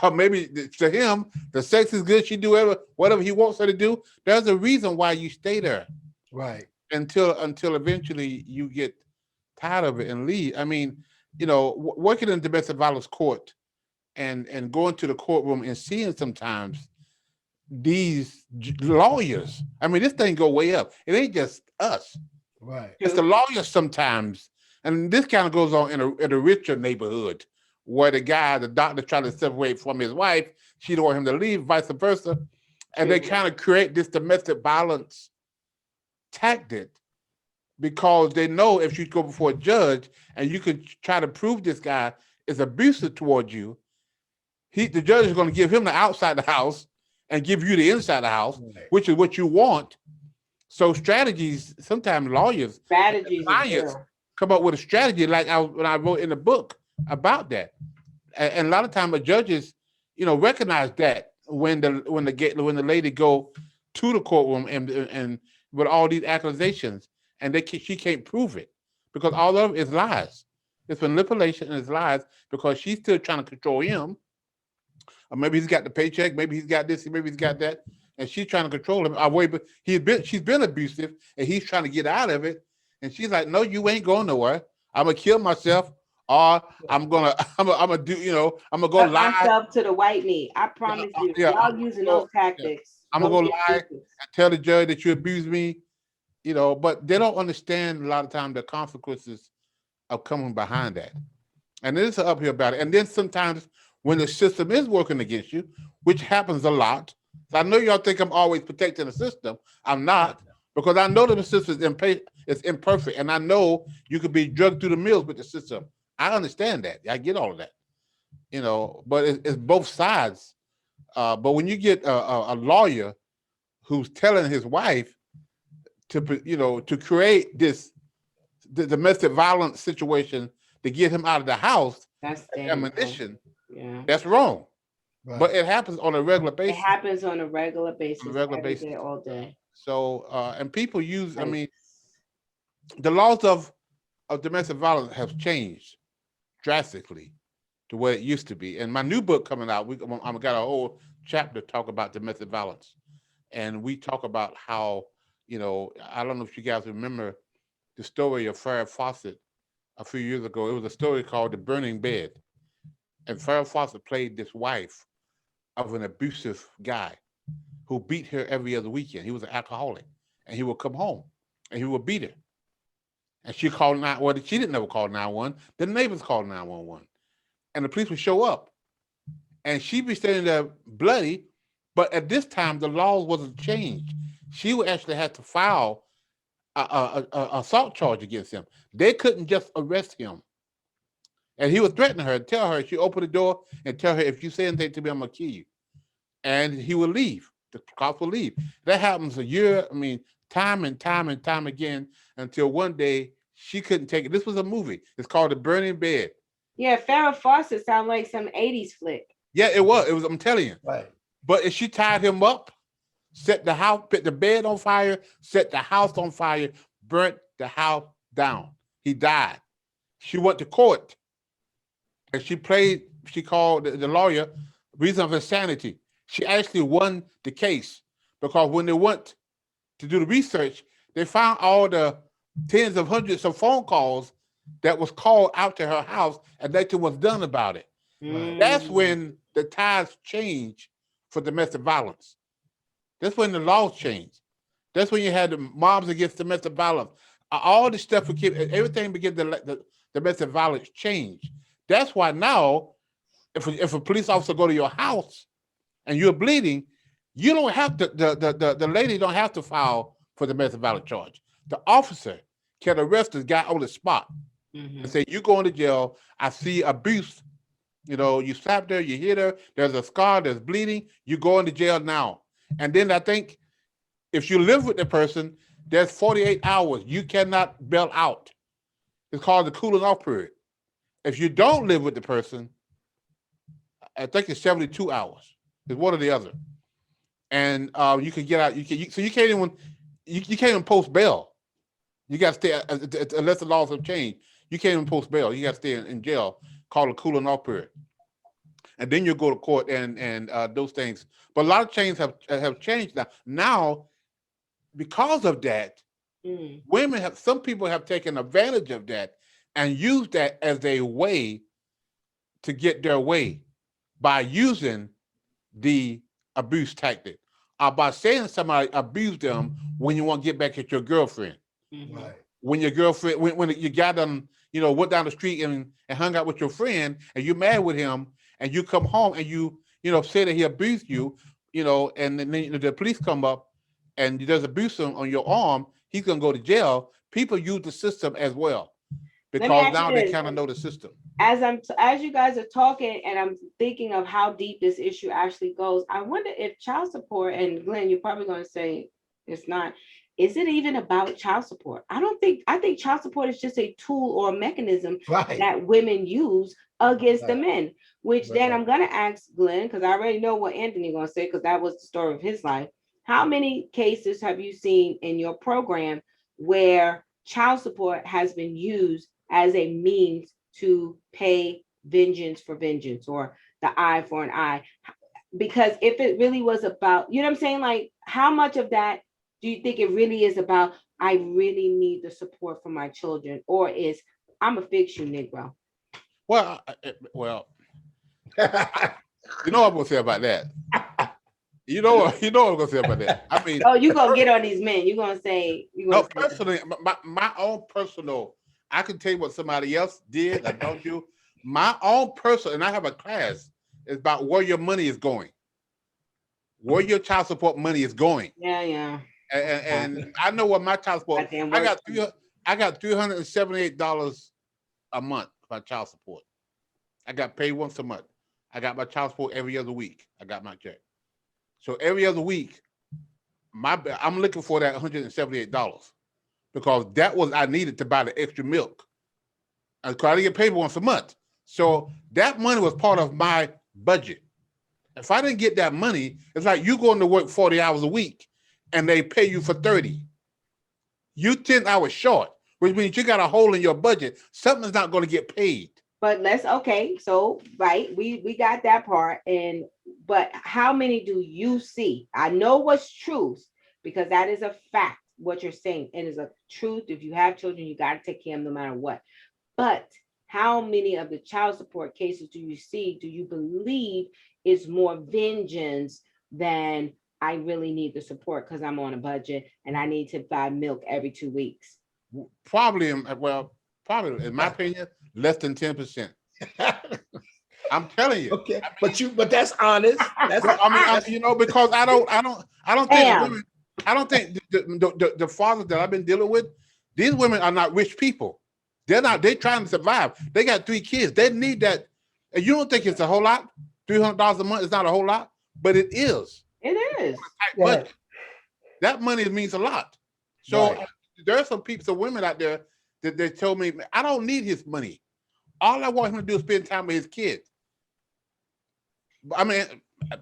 Or maybe to him, the sex is good. She do whatever he wants her to do. There's a reason why you stay there. Right. Until eventually you get tired of it and leave. I mean, working in domestic violence court and going to the courtroom and seeing sometimes these lawyers. I mean, this thing go way up. It ain't just us. Right. It's the lawyers sometimes. And this kind of goes on in a richer neighborhood where the doctor trying to separate from his wife. She don't want him to leave, vice versa. And they kind of create this domestic violence tactic because they know if you go before a judge and you could try to prove this guy is abusive towards you, the judge is going to give him the outside of the house and give you the inside of the house, which is what you want. So strategies, sometimes lawyers, Strategies is clients real. come up with a strategy like when I wrote in the book about that. And a lot of times the judges, recognize that when the lady go to the courtroom and with all these accusations and she can't prove it because all of it is lies. It's manipulation and it's lies because she's still trying to control him. Or maybe he's got the paycheck, maybe he's got this, maybe he's got that, and she's trying to control him. But she's been abusive, and he's trying to get out of it. And she's like, "No, you ain't going nowhere. I'm gonna kill myself, or I'm gonna, I'm gonna do, I'm gonna go Put lie. myself to the white meat. I promise you, Yeah, y'all using those tactics. I'm gonna Go go get lie stupid. and tell the judge that you abused me, But they don't understand a lot of times the consequences of coming behind that. And there's an uphill battle. And then sometimes when the system is working against you, which happens a lot. So I know y'all think I'm always protecting the system. I'm not, because I know that the system is imperfect, and I know you could be drugged through the mills with the system. I understand that. I get all of that, but it's both sides. But when you get a lawyer who's telling his wife to create the domestic violence situation to get him out of the house, That's ammunition, yeah. that's wrong. Right. But it happens on a regular basis. It happens on a regular basis, every day, all day. So, and people use, I mean, the laws of domestic violence have changed drastically to what it used to be. And my new book coming out, I've got a whole chapter talk about domestic violence. And we talk about how, I don't know if you guys remember the story of Farrah Fawcett a few years ago. It was a story called The Burning Bed. And Farrah Fawcett played this wife of an abusive guy who beat her every other weekend. He was an alcoholic, and he would come home and he would beat her. And she called 911. Well, she didn't never call 911. The neighbors called 911, and the police would show up, and she'd be standing there bloody. But at this time, the laws wasn't changed. She would actually have to file a assault charge against him. They couldn't just arrest him. And he would threaten her, tell her, she opened the door and tell her, if you say anything to me, I'm going to kill you. And he would leave. The cops will leave. That happens a year, time and time and time again, until one day she couldn't take it. This was a movie. It's called The Burning Bed. Yeah, Farrah Fawcett sounds like some 80s flick. Yeah, it was. I'm telling you. Right. But if she tied him up, set the house, put the bed on fire, set the house on fire, burnt the house down. He died. She went to court. And she called the lawyer reason of insanity. She actually won the case because when they went to do the research, they found all the tens of hundreds of phone calls that was called out to her house and nothing was done about it. Right. That's when the tides change for domestic violence. That's when the laws change. That's when you had the moms against domestic violence. All the stuff, everything began the domestic violence change. That's why now, if a police officer go to your house and you're bleeding, you don't have to, the lady don't have to file for the domestic violence charge. The officer can arrest the guy on the spot and say, you going to jail, I see abuse, you slapped her, you hit her, there's a scar, there's bleeding, you going to jail now. And then I think if you live with the person, there's 48 hours. You cannot bail out. It's called the cooling off period. If you don't live with the person, I think it's 72 hours. It's one or the other. And you can get out. So you can't even post bail. You got to stay unless the laws have changed. You can't even post bail. You got to stay in jail, called a cooling off period. And then you go to court and those things. But a lot of chains have changed now. Now, because of that, some people have taken advantage of that and used that as a way to get their way by using the abuse tactic or by saying somebody abused them when you want to get back at your girlfriend. Right. When your girlfriend, when you got them, went down the street and hung out with your friend and you're mad with him and you come home and you say that he abused you, and then the police come up and there's abuse on your arm, he's going to go to jail. People use the system as well because now they kind of know the system. As you guys are talking and I'm thinking of how deep this issue actually goes, I wonder if child support, and Glenn, you're probably going to say it's not, is it even about child support? I think child support is just a tool or a mechanism Right. that women use against the Right. men, which then Right. I'm gonna ask Glenn, because I already know what Anthony gonna say, because that was the story of his life. How many cases have you seen in your program where child support has been used as a means to pay vengeance for vengeance, or the eye for an eye? Because if it really was about, you know what I'm saying? Like, how much of that do you think it really is about, I really need the support for my children, or is I'm a fix you, Negro? Well, well, you know what I'm gonna say about that. You know what I'm gonna say about that. I mean, Oh, you gonna get on these men. You're gonna say, no, personally, my own personal, I can tell you what somebody else did, I don't do. My own personal, and I have a class, is about where your money is going, where your child support money is going. yeah, yeah. And I know what my child support, Goddamn I work. got $378 a month for child support. I got paid once a month. I got my child support every other week. I got my check. So every other week, I'm looking for that $178 because that was I needed to buy the extra milk. I didn't get paid once a month. So that money was part of my budget. If I didn't get that money, it's like you going to work 40 hours a week and they pay you for 30. You 10 hours short, which means you got a hole in your budget. Something's not going to get paid. But let's, okay, so right, we got that part. And but how many do you see? I know what's truth, because that is a fact. What you're saying, it is a truth. If you have children, you got to take care of them no matter what. But how many of the child support cases do you see, do you believe is more vengeance than I really need the support because I'm on a budget and I need to buy milk every 2 weeks? Probably, probably in my opinion, less than 10%. I'm telling you. Okay, but that's honest. That's because I don't think women, I don't think the fathers that I've been dealing with, these women are not rich people. They're trying to survive. They got 3 kids. They need that. And you don't think it's a whole lot? $300 a month is not a whole lot, but it is. It is. Right. That money means a lot. So Right. there are some women out there that they told me, I don't need his money. All I want him to do is spend time with his kids. I mean,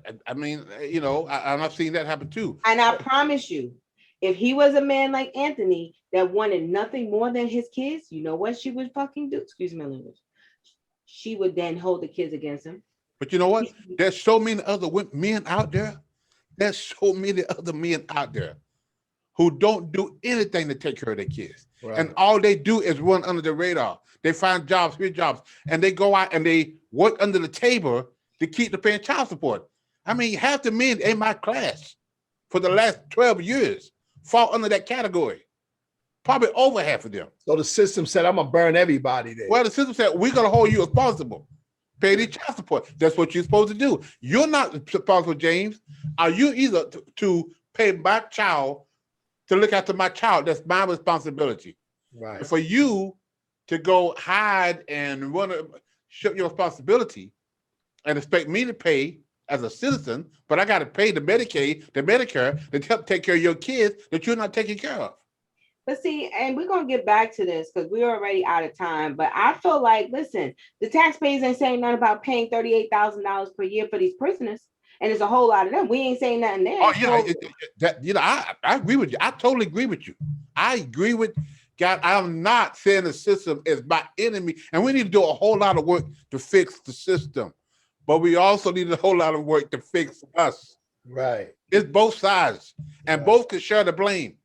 and I've seen that happen too. And I promise you, if he was a man like Anthony that wanted nothing more than his kids, you know what she would fucking do? Excuse my language. She would then hold the kids against him. But you know what? There's so many other men out there. There's so many other men out there who don't do anything to take care of their kids. Right. And all they do is run under the radar. They find jobs, and they go out and they work under the table to keep the paying child support. I mean, half the men in my class for the last 12 years fall under that category. Probably over half of them. So the system said, I'm going to burn everybody there. Well, the system said, we're going to hold you responsible. Pay the child support. That's what you're supposed to do. You're not responsible, James. Are you either to pay my child, to look after my child? That's my responsibility. Right. For you to go hide and ship your responsibility and expect me to pay as a citizen, but I got to pay the Medicaid, the Medicare to help take care of your kids that you're not taking care of. But see, and we're going to get back to this because we're already out of time. But I feel like, listen, the taxpayers ain't saying nothing about paying $38,000 per year for these prisoners. And there's a whole lot of them. We ain't saying nothing there. Oh, yeah. I agree with you. I totally agree with you. I agree with God. I'm not saying the system is my enemy. And we need to do a whole lot of work to fix the system. But we also need a whole lot of work to fix us. Right. It's both sides. And both can share the blame.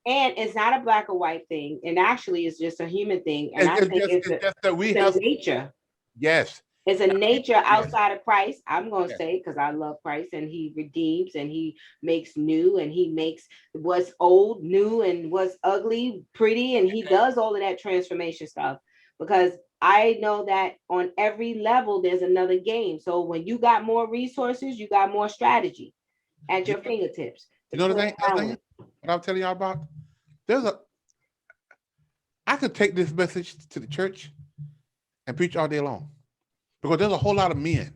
And it's not a black or white thing. And actually, it's just a human thing. And I think it's a nature. Yes. It's a nature outside of Christ. I'm going to say, because I love Christ, and he redeems and he makes new, and he makes what's old new and what's ugly pretty. And he does all of that transformation stuff, because I know that on every level, there's another game. So when you got more resources, you got more strategy at your fingertips. You know the thing? What I'm telling y'all about? I could take this message to the church and preach all day long, because there's a whole lot of men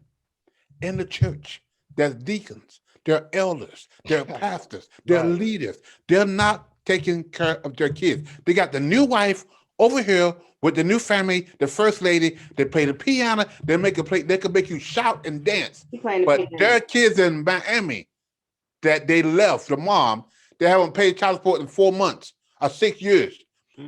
in the church. There's deacons, they're elders, they're pastors, they're leaders. They're not taking care of their kids. They got the new wife over here with the new family, the first lady. They play the piano. They make a play. They can make you shout and dance. You playing the But piano. their kids in Miami that they left, the mom, they haven't paid child support in 4 months or 6 years.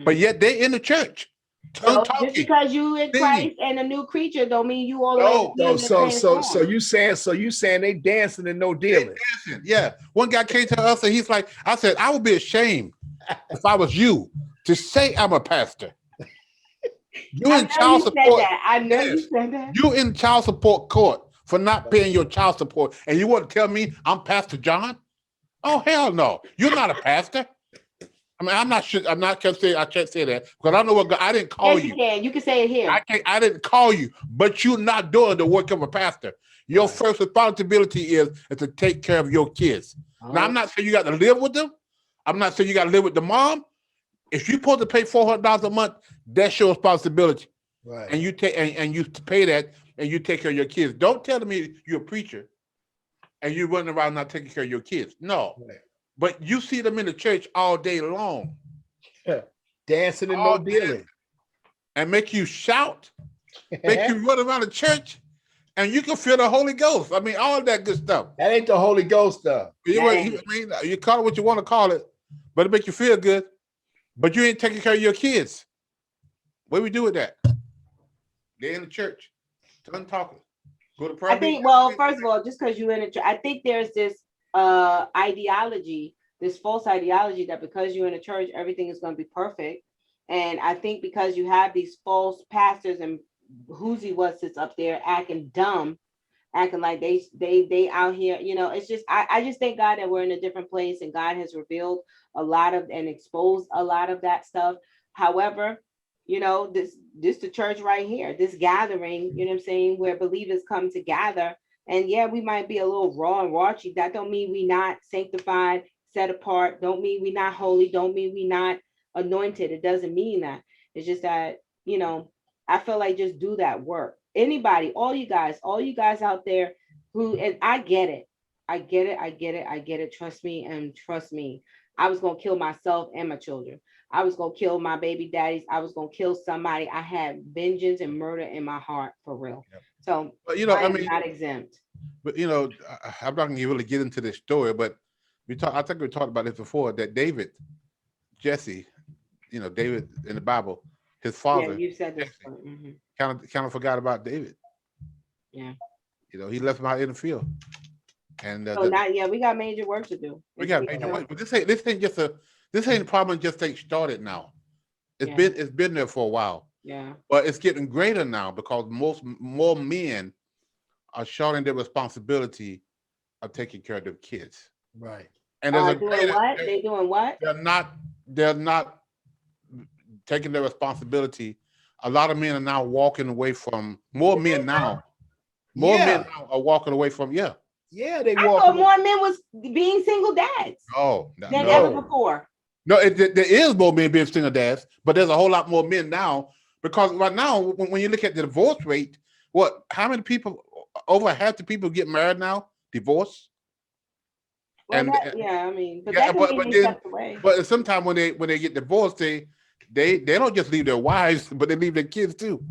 But yet they in the church. So just Talking, because you in singing. Christ and a new creature don't mean you all the No. way So you saying they dancing and no dealing? Dancing. Yeah. One guy came to us and he's like, I said, I would be ashamed if I was you to say I'm a pastor. You in child support. I know Yes. you said that. You in child support court for not paying your child support, and you want to tell me I'm Pastor John? Oh hell no! You're not a pastor. I mean, I'm not sure. I'm not gonna say. I can't say that because I know what God. I didn't call Yes, you can. You can say it here. I can't. I didn't call you, but you're not doing the work of a pastor. Your first responsibility is to take care of your kids. Now, I'm not saying you got to live with them. I'm not saying you got to live with the mom. If you're supposed to pay $400 a month, that's your responsibility. Right. And you take and you pay that and you take care of your kids. Don't tell me you're a preacher and you're running around not taking care of your kids. No. Right. But you see them in the church all day long. Dancing and no dealing. And make you shout, make you run around the church, and you can feel the Holy Ghost. I mean, all that good stuff. That ain't the Holy Ghost stuff. You call it what you want to call it, but it make you feel good. But you ain't taking care of your kids. What do we do with that? They're in the church. Done talking. Go to I think, well, first of all, just because you're in a church, I think there's this ideology, this false ideology that because you're in a church, everything is going to be perfect. And I think because you have these false pastors and who's was sits up there acting dumb, acting like they out here, you know, it's just, I just thank God that we're in a different place and God has revealed a lot of and exposed a lot of that stuff. However, you know, this the church right here, this gathering, you know what I'm saying, where believers come to gather. And yeah, we might be a little raw and raunchy. That don't mean we not sanctified, set apart. Don't mean we not holy. Don't mean we not anointed. It doesn't mean that. It's just that, you know, I feel like just do that work. Anybody, all you guys out there who, and I get it. I get it. Trust me and trust me. I was going to kill myself and my children. I was going to kill my baby daddies. I was going to kill somebody. I had vengeance and murder in my heart for real. Yep. So, but, you know, I mean, not exempt. But, you know, I'm not going to really get into this story, but I think we talked about this before, that David, Jesse, you know, David in the Bible, his father. Yeah, you said this. Kind of forgot about David. Yeah. You know, he left him out in the field. And we got major work to do. We got major work. But this ain't a problem just ain't started now. It's been there for a while. Yeah. But it's getting greater now because more men are showing their responsibility of taking care of their kids. Right. And they're doing what? They're not taking their responsibility. A lot of men are now walking away from men now are walking away from Yeah, I thought more men was being single dads. Than ever before. No, there is more men being single dads, but there's a whole lot more men now because right now, when you look at the divorce rate, how many people, over half the people get married now, divorce? Well, but sometimes when they get divorced, they don't just leave their wives, but they leave their kids too.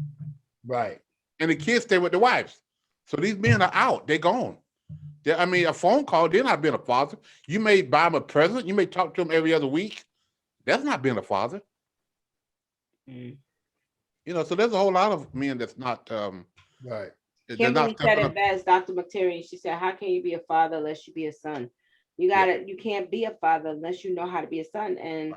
Right. And the kids stay with the wives. So these men are out. They're gone. A phone call, they're not being a father. You may buy them a present. You may talk to them every other week. That's not being a father. You know, so there's a whole lot of men that's not right. Kimberly said it best, Dr. McTerry. She said, how can you be a father unless you be a son? You can't be a father unless you know how to be a son. And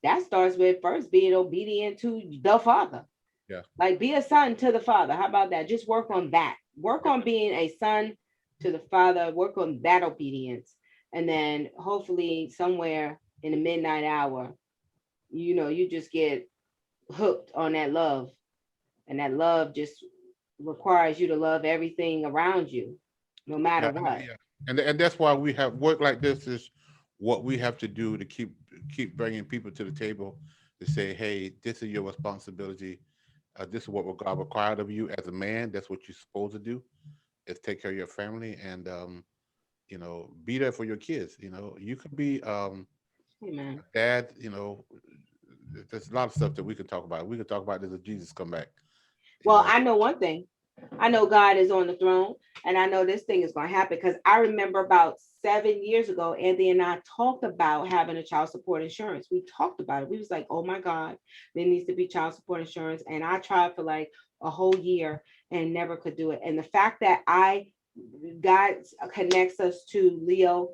that starts with first being obedient to the father. Yeah. Like be a son to the father. How about that? Just work on that. Work on being a son to the father, work on that obedience. And then hopefully somewhere in the midnight hour, you know, you just get hooked on that love. And that love just requires you to love everything around you, no matter what. Yeah. And that's why we have work like this is what we have to do to keep bringing people to the table to say, hey, this is your responsibility. This is what God required of you as a man. That's what you're supposed to do, is take care of your family and, you know, be there for your kids. You know, you could be Amen. Dad, there's a lot of stuff that we could talk about. We could talk about this if Jesus come back. Well, I know one thing. I know God is on the throne, and I know this thing is going to happen because I remember about 7 years ago, Andy and I talked about having a child support insurance. We talked about it. We was like, oh my God, there needs to be child support insurance. And I tried for like a whole year and never could do it. And the fact that God connects us to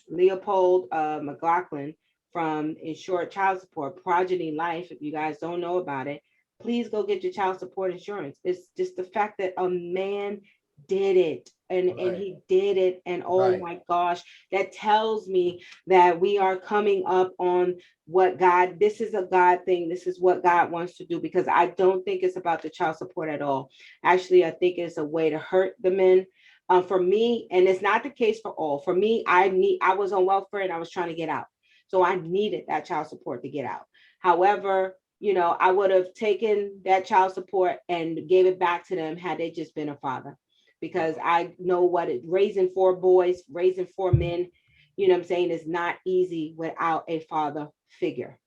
Leopold McLaughlin from Insured Child Support, Progeny Life. If you guys don't know about it, please go get your child support insurance. It's just the fact that a man did it and he did it. And oh my gosh, that tells me that we are coming up on what God, this is a God thing. This is what God wants to do, because I don't think it's about the child support at all. Actually, I think it's a way to hurt the men. For me, and it's not the case for all. For me, I was on welfare and I was trying to get out. So I needed that child support to get out. However, I would have taken that child support and gave it back to them had they just been a father, because I know what raising 4 boys, raising 4 men, what I'm saying, is not easy without a father figure.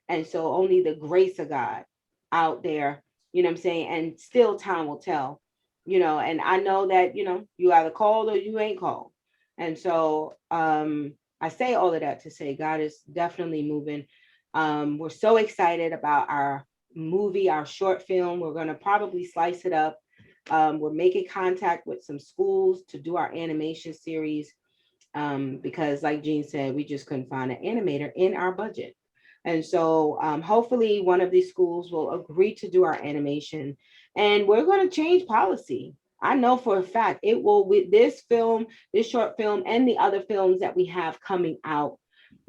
And so only the grace of God out there, what I'm saying, and still time will tell, and I know that, you either called or you ain't called. And so I say all of that to say God is definitely moving. We're so excited about our movie, our short film. We're going to probably slice it up. We're making contact with some schools to do our animation series because, like Jean said, we just couldn't find an animator in our budget. And so hopefully one of these schools will agree to do our animation, and we're going to change policy. I know for a fact it will, with this film, this short film, and the other films that we have coming out.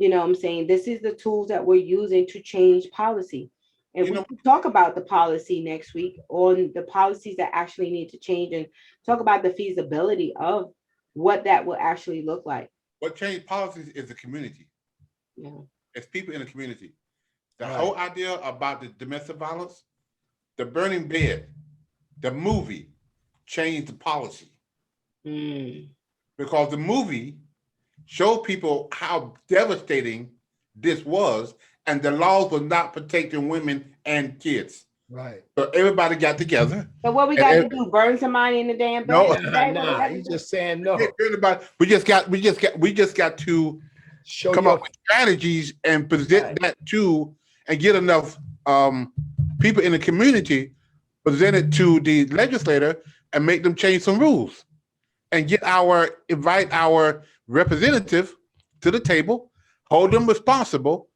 I'm saying, this is the tools that we're using to change policy. And we can talk about the policy next week on the policies that actually need to change, and talk about the feasibility of what that will actually look like. What changed policies is the community. Yeah. It's people in the community. The whole idea about the domestic violence, the burning bed, the movie changed the policy. Because the movie showed people how devastating this was, and the laws were not protecting women and kids. Right. So everybody got together. So what we got to do? Burn somebody in the damn bed? Nah, he's just saying no. We just got to come up with strategies and present that to, and get enough people in the community, present it to the legislator, and make them change some rules, and invite our representative to the table, hold them responsible,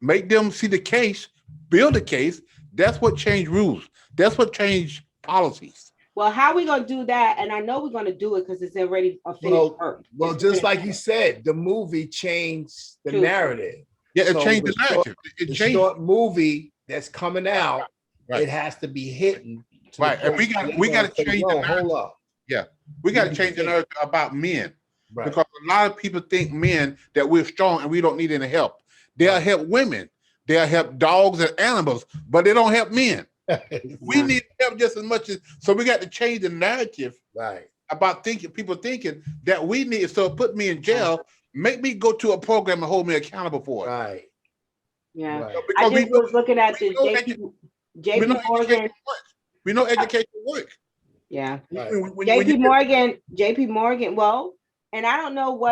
make them see the case, build a case. That's what changed rules. That's what changed policies. Well, how are we going to do that? And I know we're going to do it because it's already a finished work. Well, just like you said, the movie changed the narrative. Yeah, it changed the narrative. The short movie that's coming out, it has to be hitting. Right, and we got to change the narrative. Hold up. Yeah, we got to change the narrative about men, because a lot of people think men that we're strong and we don't need any help. They'll help women. They'll help dogs and animals, but they don't help men. We need help just as much as, so we got to change the narrative about people thinking that we need, so put me in jail, make me go to a program and hold me accountable for it. Right. Yeah. Right. I just was looking at the JP Morgan. We know education works. Yeah. Right. JP Morgan, well, and I don't know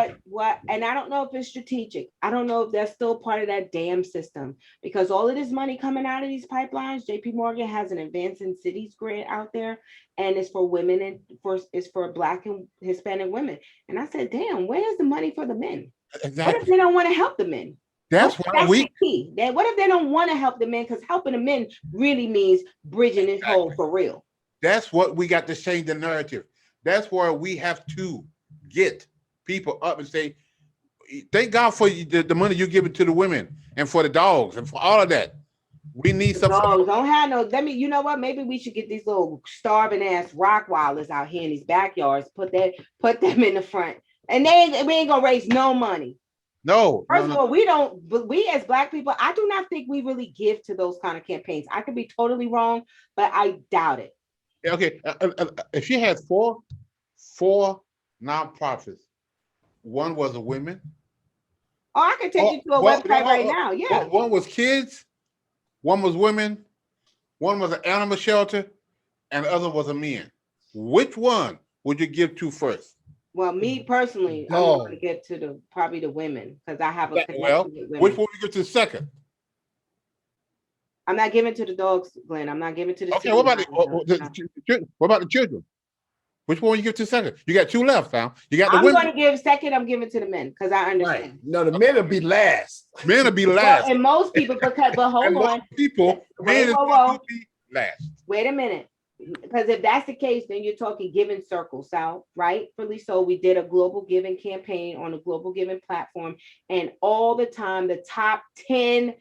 and I don't know if it's strategic. I don't know if that's still part of that damn system, because all of this money coming out of these pipelines, JP Morgan has an Advancing Cities grant out there, and it's for women and it's for Black and Hispanic women. And I said, damn, where's the money for the men? Exactly. What if they don't want to help the men? That's why the key. What if they don't want to help the men? Because helping the men really means bridging this hole for real. That's what we got to change the narrative. That's where we have to get people up and say, thank God for the money you're giving to the women and for the dogs and for all of that. We need some dogs. Don't have no. You know what? Maybe we should get these little starving ass Rottweilers out here in these backyards. Put them in the front, and we ain't gonna raise no money. No. First of all, we don't. But we as Black people, I do not think we really give to those kind of campaigns. I could be totally wrong, but I doubt it. Okay, if she had four nonprofits, one was a women. Oh, I can take you to a website right now. Yeah. One was kids, one was women, one was an animal shelter, and the other was a man. Which one would you give to first? Well, me personally, I'm going to get to probably the women because I have a connection with women. Which one would you give to second? I'm not giving to the dogs, Glenn. I'm not giving to the. Okay, what about the children? Which one you give to second? You got two left, Sal. You got the women. I'm going to give second. I'm giving to the men because I understand. Right. No, the men will be last. Men will be last. Well, and most people, but hold on. People, men will be last. Wait a minute. Because if that's the case, then you're talking giving circles, Sal. Rightfully so. We did a global giving campaign on a global giving platform, and all the time, the top 10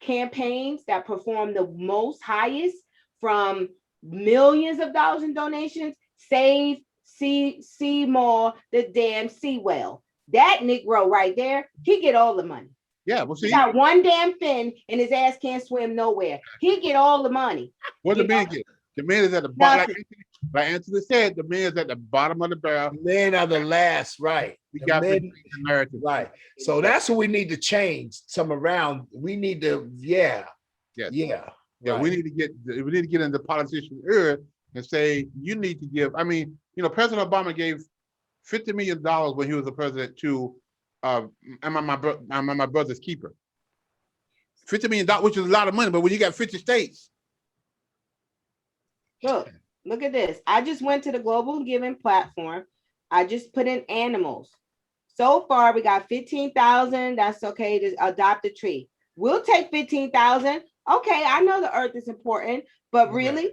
campaigns that perform the most highest from millions of dollars in donations, save Seymour, the damn C.I.L. That Negro right there, he get all the money. Yeah, well, see, he got one damn fin and his ass can't swim nowhere. He get all the money. What the man get? The man is at the bottom. Like Anthony said, the man is at the bottom of the barrel. The men are the last, right? We got the narrative, right? So that's what we need to change. Some around. We need to, yeah. Right. We need to get in the politician era and say you need to give. I mean, President Obama gave $50 million when he was the president to my brother's keeper. $50 million, which is a lot of money, but when you got 50 states. Look at this. I just went to the global giving platform. I just put in animals. So far, we got 15,000. That's okay to adopt a tree. We'll take 15,000. Okay, I know the earth is important, but really,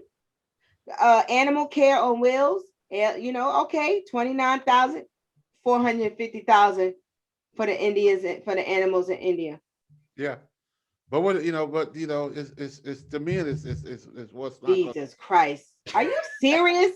animal care on wheels, okay, 29,000, 450,000 for the animals in India. Yeah. But it's to me, it's what's not. Jesus Christ. Are you serious?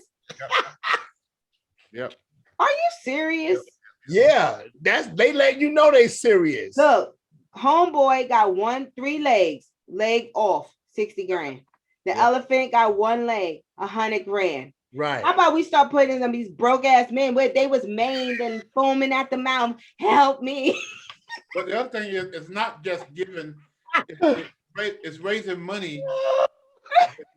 Yep. Are you serious? Yeah, they let you know they serious. Look, homeboy got 3 legs, leg off, 60 grand. The elephant got 1 leg, 100 grand. Right. How about we start putting some of these broke ass men where they was maimed and foaming at the mouth? Help me. But the other thing is, it's not just giving. It's raising money.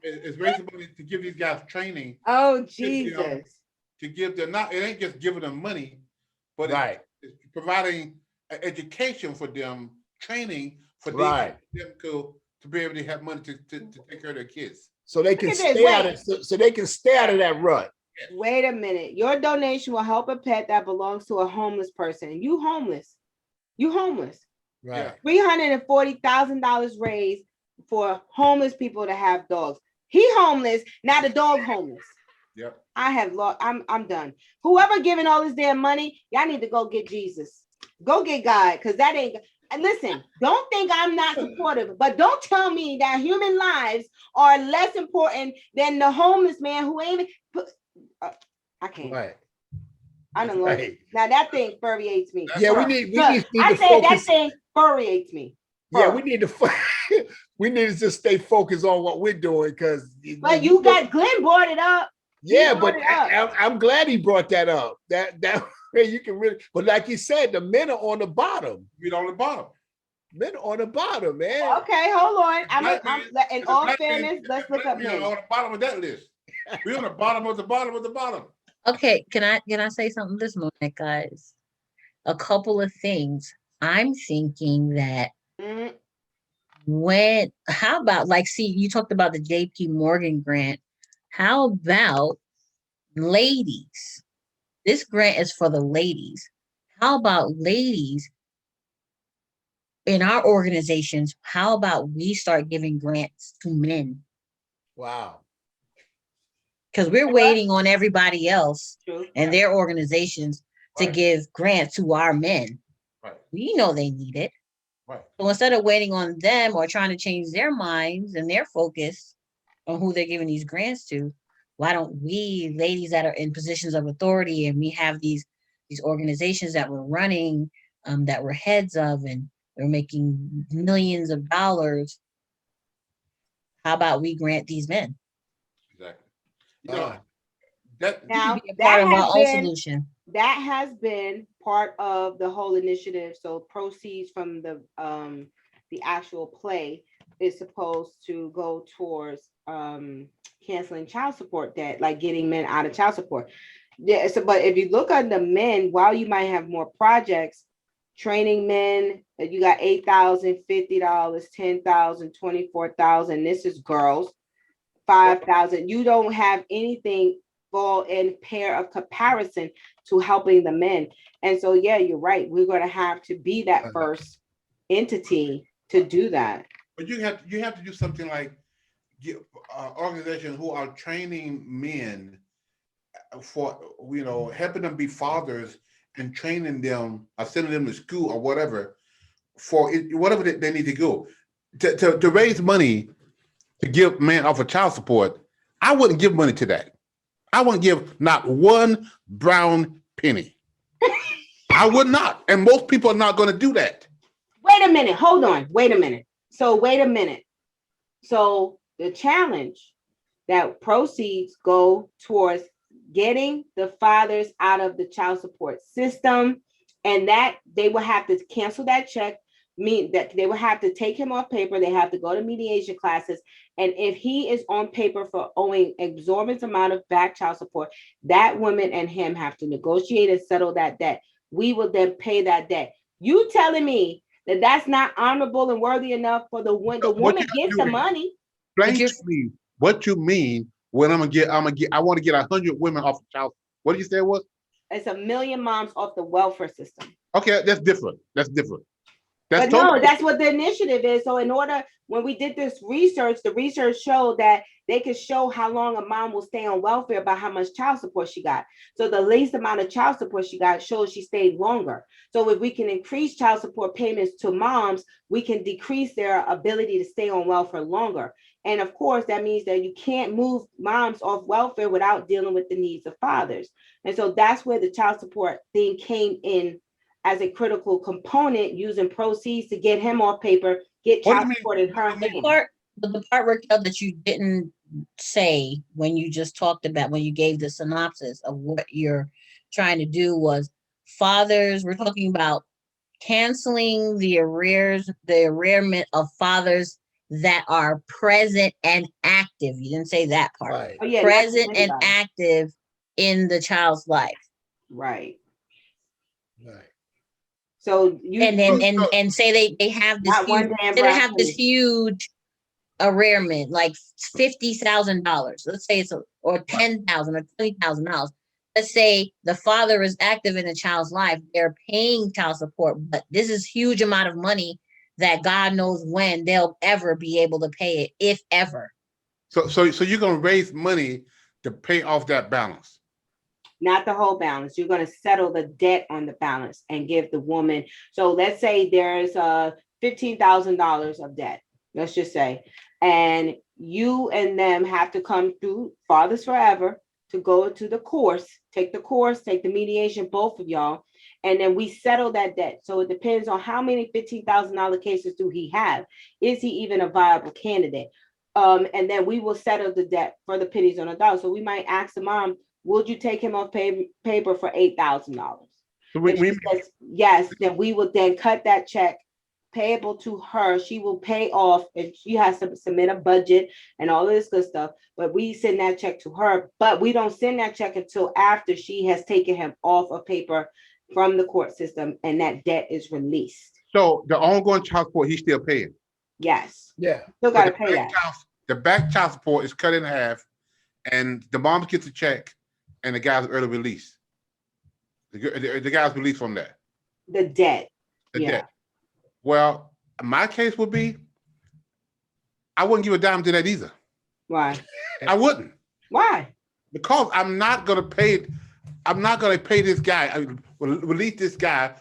It's raising money to give these guys training. Oh Jesus! To give them it ain't just giving them money, but it's providing education for them, training for them to be able to have money to take care of their kids. So they can stay out of so they can stay out of that rut. Wait a minute. Your donation will help a pet that belongs to a homeless person. You homeless. Right. $340,000 raised for homeless people to have dogs. He homeless, now the dog homeless. Yep. I have lost. I'm done. Whoever giving all this damn money, y'all need to go get Jesus. Go get God, because that ain't. And listen, don't think I'm not supportive, but don't tell me that human lives are less important than the homeless man who ain't. I can't. Right. I don't know. Right. Now that thing infuriates me. Yeah, we need I to said focus. That thing infuriates me. Yeah, we need to just stay focused on what we're doing because. But Glenn brought it up. Yeah, but I'm glad he brought that up. That way you can really. But like you said, the men are on the bottom. We're on the bottom. Men are on the bottom, man. Okay, hold on. I'm in all fairness, let's look up men. We're on the bottom of that list. We're on the bottom of the bottom of the bottom. Okay, can I say something this morning, guys? A couple of things. I'm thinking that how about you talked about the JP Morgan grant. How about ladies? This grant is for the ladies. How about ladies in our organizations? How about we start giving grants to men? Wow. Because we're waiting on everybody else and their organizations to give grants to our men. Right. We know they need it. Right. So instead of waiting on them or trying to change their minds and their focus on who they're giving these grants to, why don't we, ladies that are in positions of authority, and we have these organizations that we're running, that we're heads of, and we're making millions of dollars, how about we grant these men? Exactly. That Now Be a part of our own been solution. that has been part of the whole initiative. So proceeds from the actual play is supposed to go towards canceling child support debt, like getting men out of child support. Yeah, so but if you look at the men, while you might have more projects, training men, you got $8,000, $50, 10,000, 24,000. This is girls, 5,000. You don't have anything fall in pair of comparison to helping the men. And so, yeah, you're right. We're going to have to be that first entity to do that. but you have to do something like get organizations who are training men for helping them be fathers and training them or sending them to school or whatever for whatever they need to go to raise money to give men off of child support. I wouldn't give money to that. I wouldn't give not one brown penny. I would not, and most people are not going to do that. Wait a minute. Hold on. Wait a minute. So the challenge that proceeds go towards getting the fathers out of the child support system, and that they will have to cancel that check, mean that they will have to take him off paper. They have to go to mediation classes. And if he is on paper for owing exorbitant amount of back child support, that woman and him have to negotiate and settle that debt. We will then pay that debt. You telling me that that's not honorable and worthy enough for the woman gets the money? Explain to me what you mean when I want to get 100 women off of child. What did you say it was? It's 1 million moms off the welfare system. Okay, that's different. That's what the initiative is. So when we did this research, the research showed that they could show how long a mom will stay on welfare by how much child support she got. So the least amount of child support she got shows she stayed longer. So if we can increase child support payments to moms, we can decrease their ability to stay on welfare longer. And of course, that means that you can't move moms off welfare without dealing with the needs of fathers. And so that's where the child support thing came in as a critical component, using proceeds to get him off paper, get child support in her hand. The part, Raquel, that you didn't say when you just talked about, when you gave the synopsis of what you're trying to do was fathers, we're talking about canceling the arrearment of fathers that are present and active. You didn't say that part. Right. Oh, yeah, present and active in the child's life. Right. Right. So and say they have this huge arrearment, like $50,000. Let's say or $10,000 or $20,000. Let's say the father is active in the child's life. They're paying child support, but this is huge amount of money that God knows when they'll ever be able to pay it, if ever. So you're gonna raise money to pay off that balance. Not the whole balance. You're going to settle the debt on the balance and give the woman. So let's say there's $15,000 of debt. Let's just say, and you and them have to come through Fathers Forever to go to the course, take the mediation, both of y'all, and then we settle that debt. So it depends on how many $15,000 cases do he have. Is he even a viable candidate? And then we will settle the debt for the pennies on the dollar. So we might ask the mom, would you take him off paper for $8,000? So says yes, then we will then cut that check payable to her. She will pay off, and she has to submit a budget and all of this good stuff. But we send that check to her, but we don't send that check until after she has taken him off of paper from the court system and that debt is released. So the ongoing child support, he's still paying? Yes. Yeah. Still got to pay that. The back child support is cut in half, and the mom gets a check, and the guy's early release. The guy's released from that. The debt. Debt. Well, my case would be, I wouldn't give a dime to that either. Why? I wouldn't. Why? Because I'm not gonna pay this guy, release this guy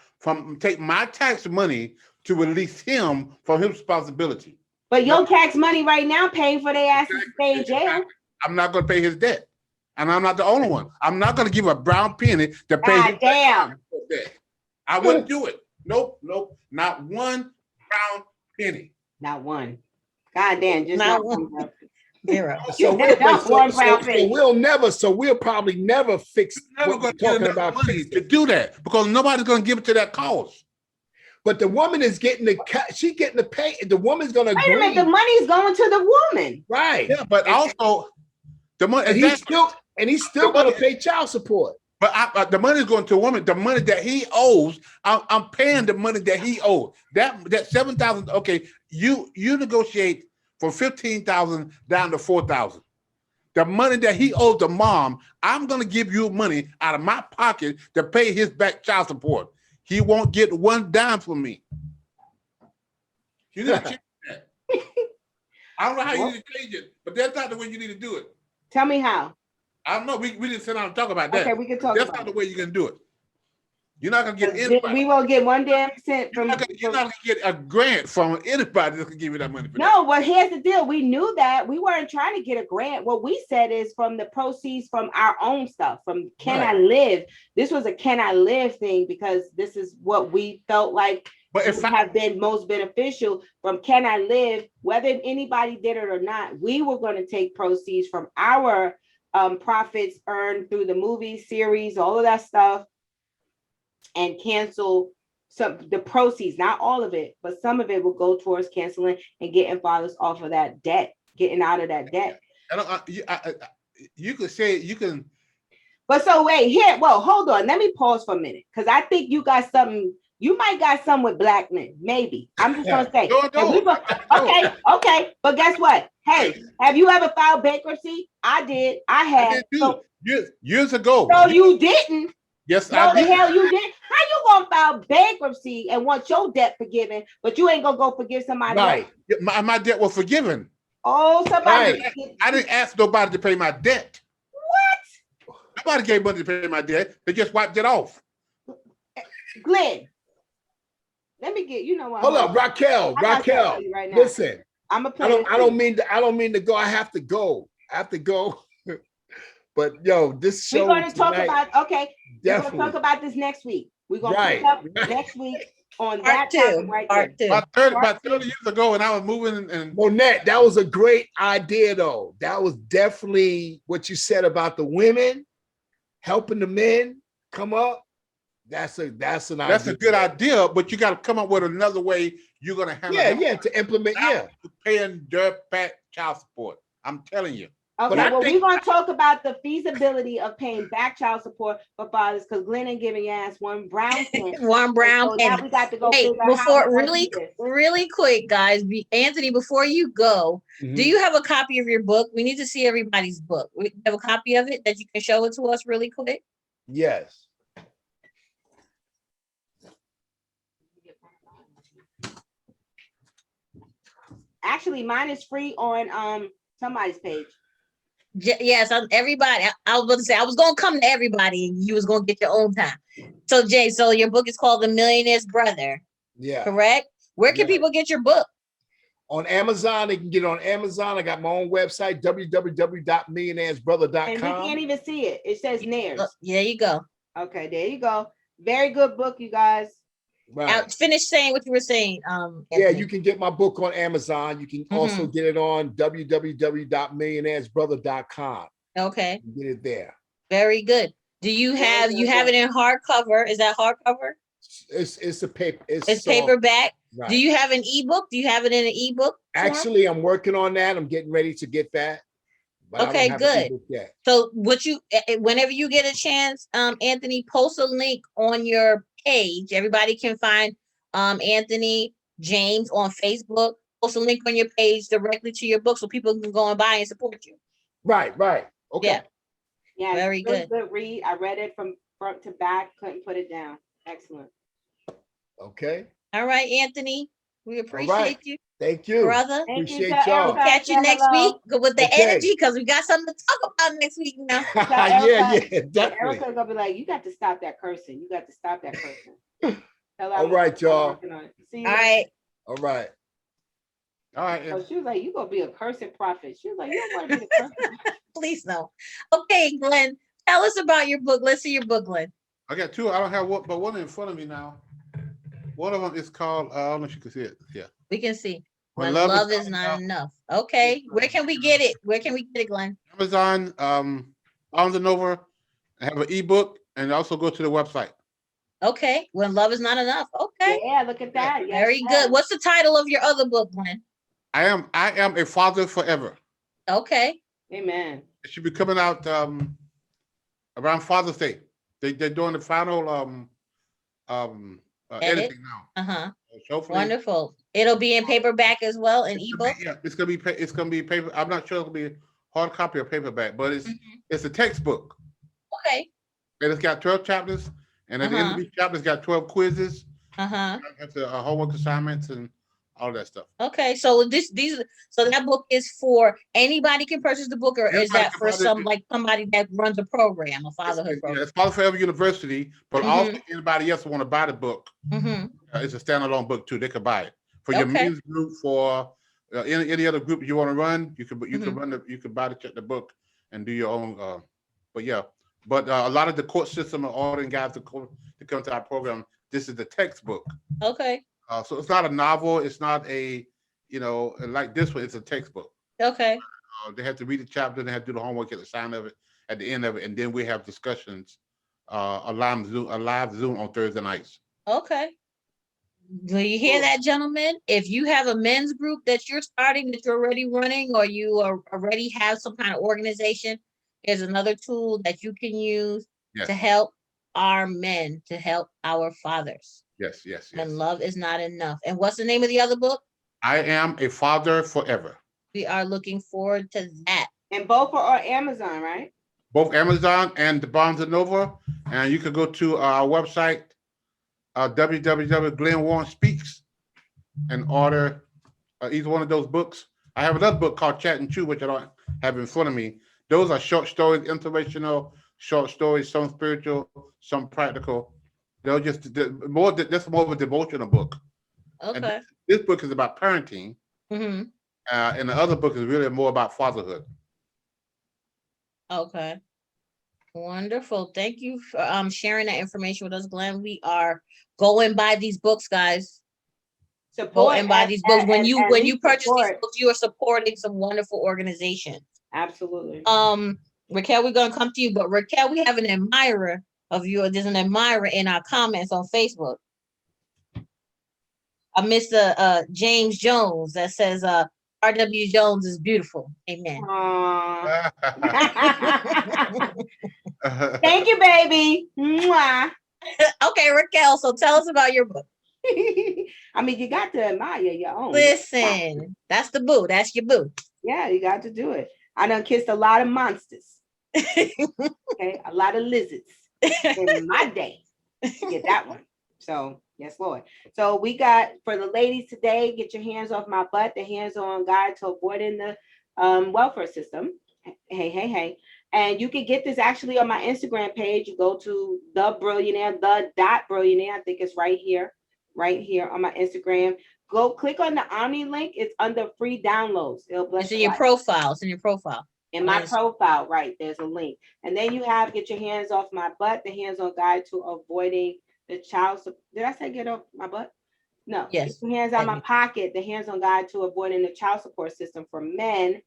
take my tax money to release him from his responsibility. But your tax money right now paying for their asses to stay in jail. I'm not gonna pay his debt. And I'm not the only one. I'm not going to give a brown penny to pay his damn. debt. I wouldn't do it. Nope. Not one brown penny. Not one. God damn. Just not one. Zero. So we'll probably never fix Never what we're going to get talking enough about money fixing. to do that because nobody's going to give it to that cause. But the woman is getting she's getting the pay. The woman's going to Wait a minute, the money's going to the woman. Right. Yeah, but also the money, and he's still going to pay child support. But the money is going to a woman. The money that he owes, I'm paying the money that he owes. That $7,000. Okay, you negotiate from $15,000 down to $4,000. The money that he owes the mom, I'm going to give you money out of my pocket to pay his back child support. He won't get one dime from me. You need to change that. I don't know how you need to change it, but that's not the way you need to do it. Tell me how. I don't know. We didn't sit down and talk about that. Okay, we can talk That's about not the way you're going to do it. You're not going to get anybody. We won't get one damn cent from. You're not going to get a grant from anybody that can give you that money. No, well, here's the deal. We knew that. We weren't trying to get a grant. What we said is from the proceeds from our own stuff, from Can I Live? This was a Can I Live thing because this is what we felt like would have been most beneficial from Can I Live, whether anybody did it or not. We were going to take proceeds from our profits earned through the movie series, all of that stuff, and cancel the proceeds, not all of it, but some of it will go towards canceling and getting fathers off of that debt, getting out of that debt. You could say you can. But so wait, here, well, hold on. Let me pause for a minute because I think you got something. You might got something with black men, maybe. I'm just gonna say. Okay. But guess what? Hey, have you ever filed bankruptcy? I did. I had. I did too. Years ago. So you didn't. Yes, I did. The hell you did. How you gonna file bankruptcy and want your debt forgiven, but you ain't gonna go forgive somebody else? My debt was forgiven. Oh, somebody. I didn't ask nobody to pay my debt. What? Nobody gave money to pay my debt. They just wiped it off. Glenn, let me get. You know what? Hold up, Raquel. Right now. Listen. I don't mean to go. I have to go. But yo, this show. We're going to talk about. Okay. We're going to talk about this next week. We're going to pick up next week on that topic right there. About 30 years ago, when I was moving and Monette, that was a great idea, though. That was definitely what you said about the women helping the men come up. That's an idea. That's a good idea, but you got to come up with another way you're going to handle it. To implement. Paying dirt back child support. I'm telling you. Okay, well, we're going to talk about the feasibility of paying back child support for fathers because Glenn ain't giving your ass one brown pen. One brown so pen. Now we got to go. Hey, before really quick, guys, Anthony, before you go, do you have a copy of your book? We need to see everybody's book. We have a copy of it that you can show it to us really quick. Yes. Actually, mine is free on somebody's page. Yes, everybody. I was going to say I was going to come to everybody, and you was going to get your own time. So Jay, so your book is called The Millionaire's Brother. Yeah. Correct. Where can people get your book? On Amazon. They can get it on Amazon. I got my own website, www.millionairesbrother.com. And we can't even see it. It says Nares. There you go. Okay, there you go. Very good book, you guys. Right. Now, finish saying what you were saying. Yeah, you can get my book on Amazon. You can also get it on www.millionairesbrother.com. Okay. You get it there. Very good. Do you have it in hardcover? Is that hardcover? It's a paper. It's paperback. Right. Do you have an ebook? Do you have it in an ebook? Actually, I'm working on that. I'm getting ready to get that. Okay, good. So whenever you get a chance, Anthony, post a link on your page. Everybody can find Anthony James on Facebook. Post a link on your page directly to your book so people can go and buy and support you. Right. Okay. Yeah. Very good. Good read. I read it from front to back. Couldn't put it down. Excellent. Okay. All right, Anthony. We appreciate you. Thank you, brother. Appreciate y'all. We'll catch you next week with the energy because we got something to talk about next week now. Yeah, definitely. Erica's gonna be like, you got to stop that cursing. You got to stop that cursing. All right, y'all. See you. All right. All right. So she was like, you gonna be a cursing prophet. She was like, you don't want to be a cursing prophet. Please no. Okay, Glenn, tell us about your book. Let's see your book, Glenn. I got two. I don't have one, but one in front of me now. One of them is called, I don't know if you can see it. Yeah. We can see. When love is not enough. Okay. Where can we get it? Where can we get it, Glenn? Amazon, Barnes and Noble. I have an ebook, and also go to the website. Okay. When love is not enough. Okay. Yeah, look at that. Yes, very good. What's the title of your other book, Glenn? I am a father forever. Okay. Amen. It should be coming out around Father's Day. They're doing the final editing now. Hopefully, wonderful. It'll be in paperback as well, in ebook. It's gonna be paper. I'm not sure it'll be hard copy or paperback, but it's a textbook. Okay. And it's got 12 chapters, and at the end of each chapter, it's got 12 quizzes. Homework assignments and all that stuff. Okay, so so that book is for anybody can purchase the book, or is that for somebody that runs a program, a fatherhood program? It's Father Forever University, but also anybody else who want to buy the book. It's a standalone book too. They could buy it for your men's group, for any other group you want to run. You could buy the book and do your own. But a lot of the court system are ordering guys to come to our program. This is the textbook. Okay. So it's not a novel. It's not a, like this one. It's a textbook. Okay. They have to read the chapter. They have to do the homework at the sign of it, at the end of it, and then we have discussions, a live Zoom on Thursday nights. Okay. Do you hear that, gentlemen? If you have a men's group that you're starting, that you're already running, or you already have some kind of organization, there's another tool that you can use to help our men, to help our fathers. Yes. When love is not enough. And what's the name of the other book? I Am a Father Forever. We are looking forward to that. And both are on Amazon, right? Both Amazon and the Barnes and Noble. And you can go to our website, www.GlennWarrenSpeaks, and order either one of those books. I have another book called Chat and Chew, which I don't have in front of me. Those are short stories, inspirational short stories, some spiritual, some practical. They'll that's more of a devotional book. Okay. And this book is about parenting. And the other book is really more about fatherhood. Okay. Wonderful. Thank you for sharing that information with us, Glenn. We are going by these books, guys. Going by these books. When you purchase these books, you are supporting some wonderful organizations. Absolutely. Raquel, we're gonna come to you, but Raquel, we have an admirer of yours. There's an admirer in our comments on Facebook. Mr. James Jones that says R.W. Jones is beautiful. Amen. Thank you, baby. Mwah. Okay, Raquel, so tell us about your book. I mean, you got to admire your own. Listen, that's the boo. That's your boo. Yeah, you got to do it. I done kissed a lot of monsters. Okay, a lot of lizards in my day to get that one. So yes, Lord. So we got, for the ladies today, get your hands off my butt, the hands-on guide to avoiding the welfare system. Hey. And you can get this actually on my Instagram page. You go to the.billionaire. I think it's right here on my Instagram. Go click on the Omni link. It's under free downloads. It's in your profile. It's in your profile. In my profile, right, there's a link. And then you have Get Your Hands Off My Butt, the hands-on guide to avoiding the child support. Did I say get off my butt? No. Yes. Get Your Hands Out My Pocket, the hands-on guide to avoiding the child support system for men.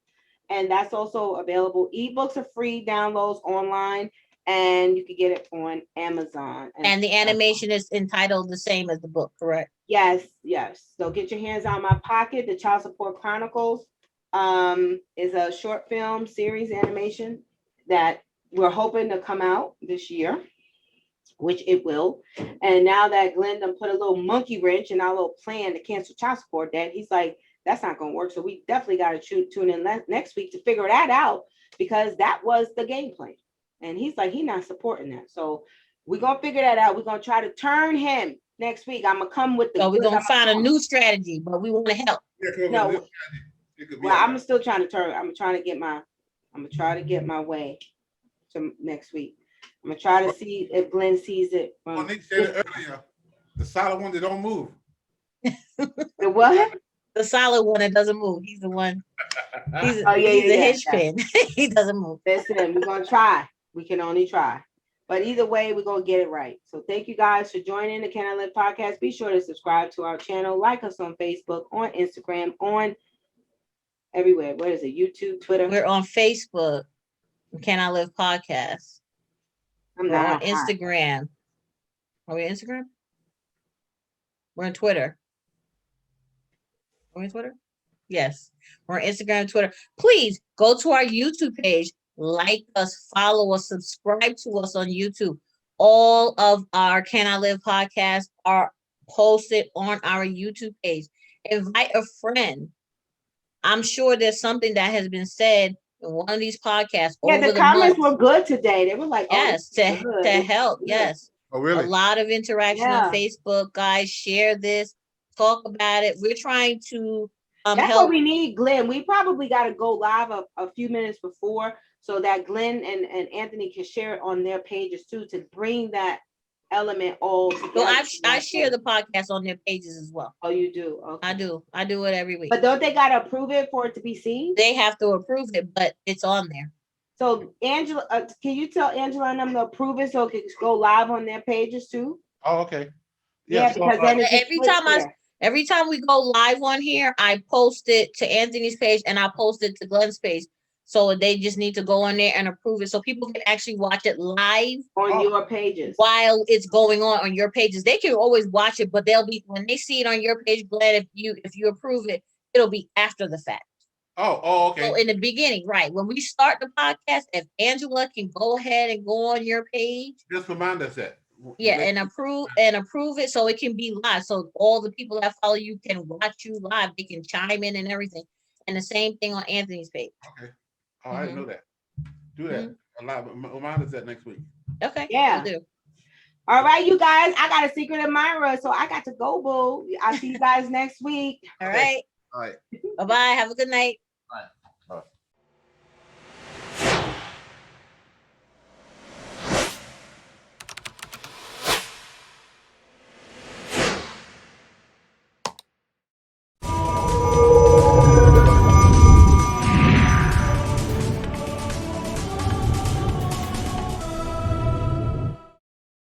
And that's also available. Ebooks are free downloads online, and you can get it on Amazon. And the animation is entitled the same as the book, correct? Yes. So Get Your Hands Out My Pocket, the Child Support Chronicles, is a short film series animation that we're hoping to come out this year, which it will. And now that Glenn done put a little monkey wrench in our little plan to cancel child support debt, he's like, that's not going to work. So we definitely got to tune in next week to figure that out, because that was the game plan. And he's like, he's not supporting that. So we're going to figure that out. We're going to try to turn him next week. I'm going to come with the. So we're going to find a new strategy, but we want to help. No. Well, I'm still trying to turn. I'm trying to get my way to next week. I'm going to try to see if Glenn sees it. Nick said it earlier. The solid one that don't move. The what? The solid one that doesn't move. He's the one. He's a hinge pin. He doesn't move. Listen, we're gonna try. We can only try. But either way, we're going to get it right. So thank you guys for joining the Can I Live podcast. Be sure to subscribe to our channel, like us on Facebook, on Instagram, on everywhere. What is it? YouTube, Twitter. We're on Facebook. Can I Live podcast? I'm We're not on Instagram. Are we on Instagram? We're on Twitter. Are we on Twitter? Yes. We're on Instagram and Twitter. Please go to our YouTube page, like us, follow us, subscribe to us on YouTube. All of our Can I Live podcasts are posted on our YouTube page. Invite a friend. I'm sure there's something that has been said in one of these podcasts. Yeah, the comments were good today. They were like, yes, to help. Yes. Oh, really? A lot of interaction on Facebook. Guys, share this, talk about it. We're trying to that's help. what we need, Glenn. We probably got to go live a few minutes before so that Glenn and Anthony can share it on their pages too, to bring that element all together. Well, I share the podcast on their pages as well. Oh, you do? Okay. I do it every week. But don't they got to approve it for it to be seen? They have to approve it, but it's on there. So Angela, can you tell Angela and them to approve it so it can go live on their pages too? Oh, okay. Yeah, so, because then every time we go live on here, I post it to Anthony's page and I post it to Glenn's page. So they just need to go on there and approve it so people can actually watch it live on your pages while it's going on your pages. They can always watch it, but they'll be, when they see it on your page, Glenn, if you approve it, it'll be after the fact. Oh, okay. So in the beginning, right, when we start the podcast, if Angela can go ahead and go on your page, just remind us that. Yeah, and approve it so it can be live. So all the people that follow you can watch you live. They can chime in and everything. And the same thing on Anthony's page. Okay. Oh, I didn't know that. Do that. Remind us that next week. Okay. Yeah. We'll do. All right, you guys. I got a secret admirer, so I got to go, boo. I'll see you guys next week. All right. All right. Bye-bye. Have a good night. All right.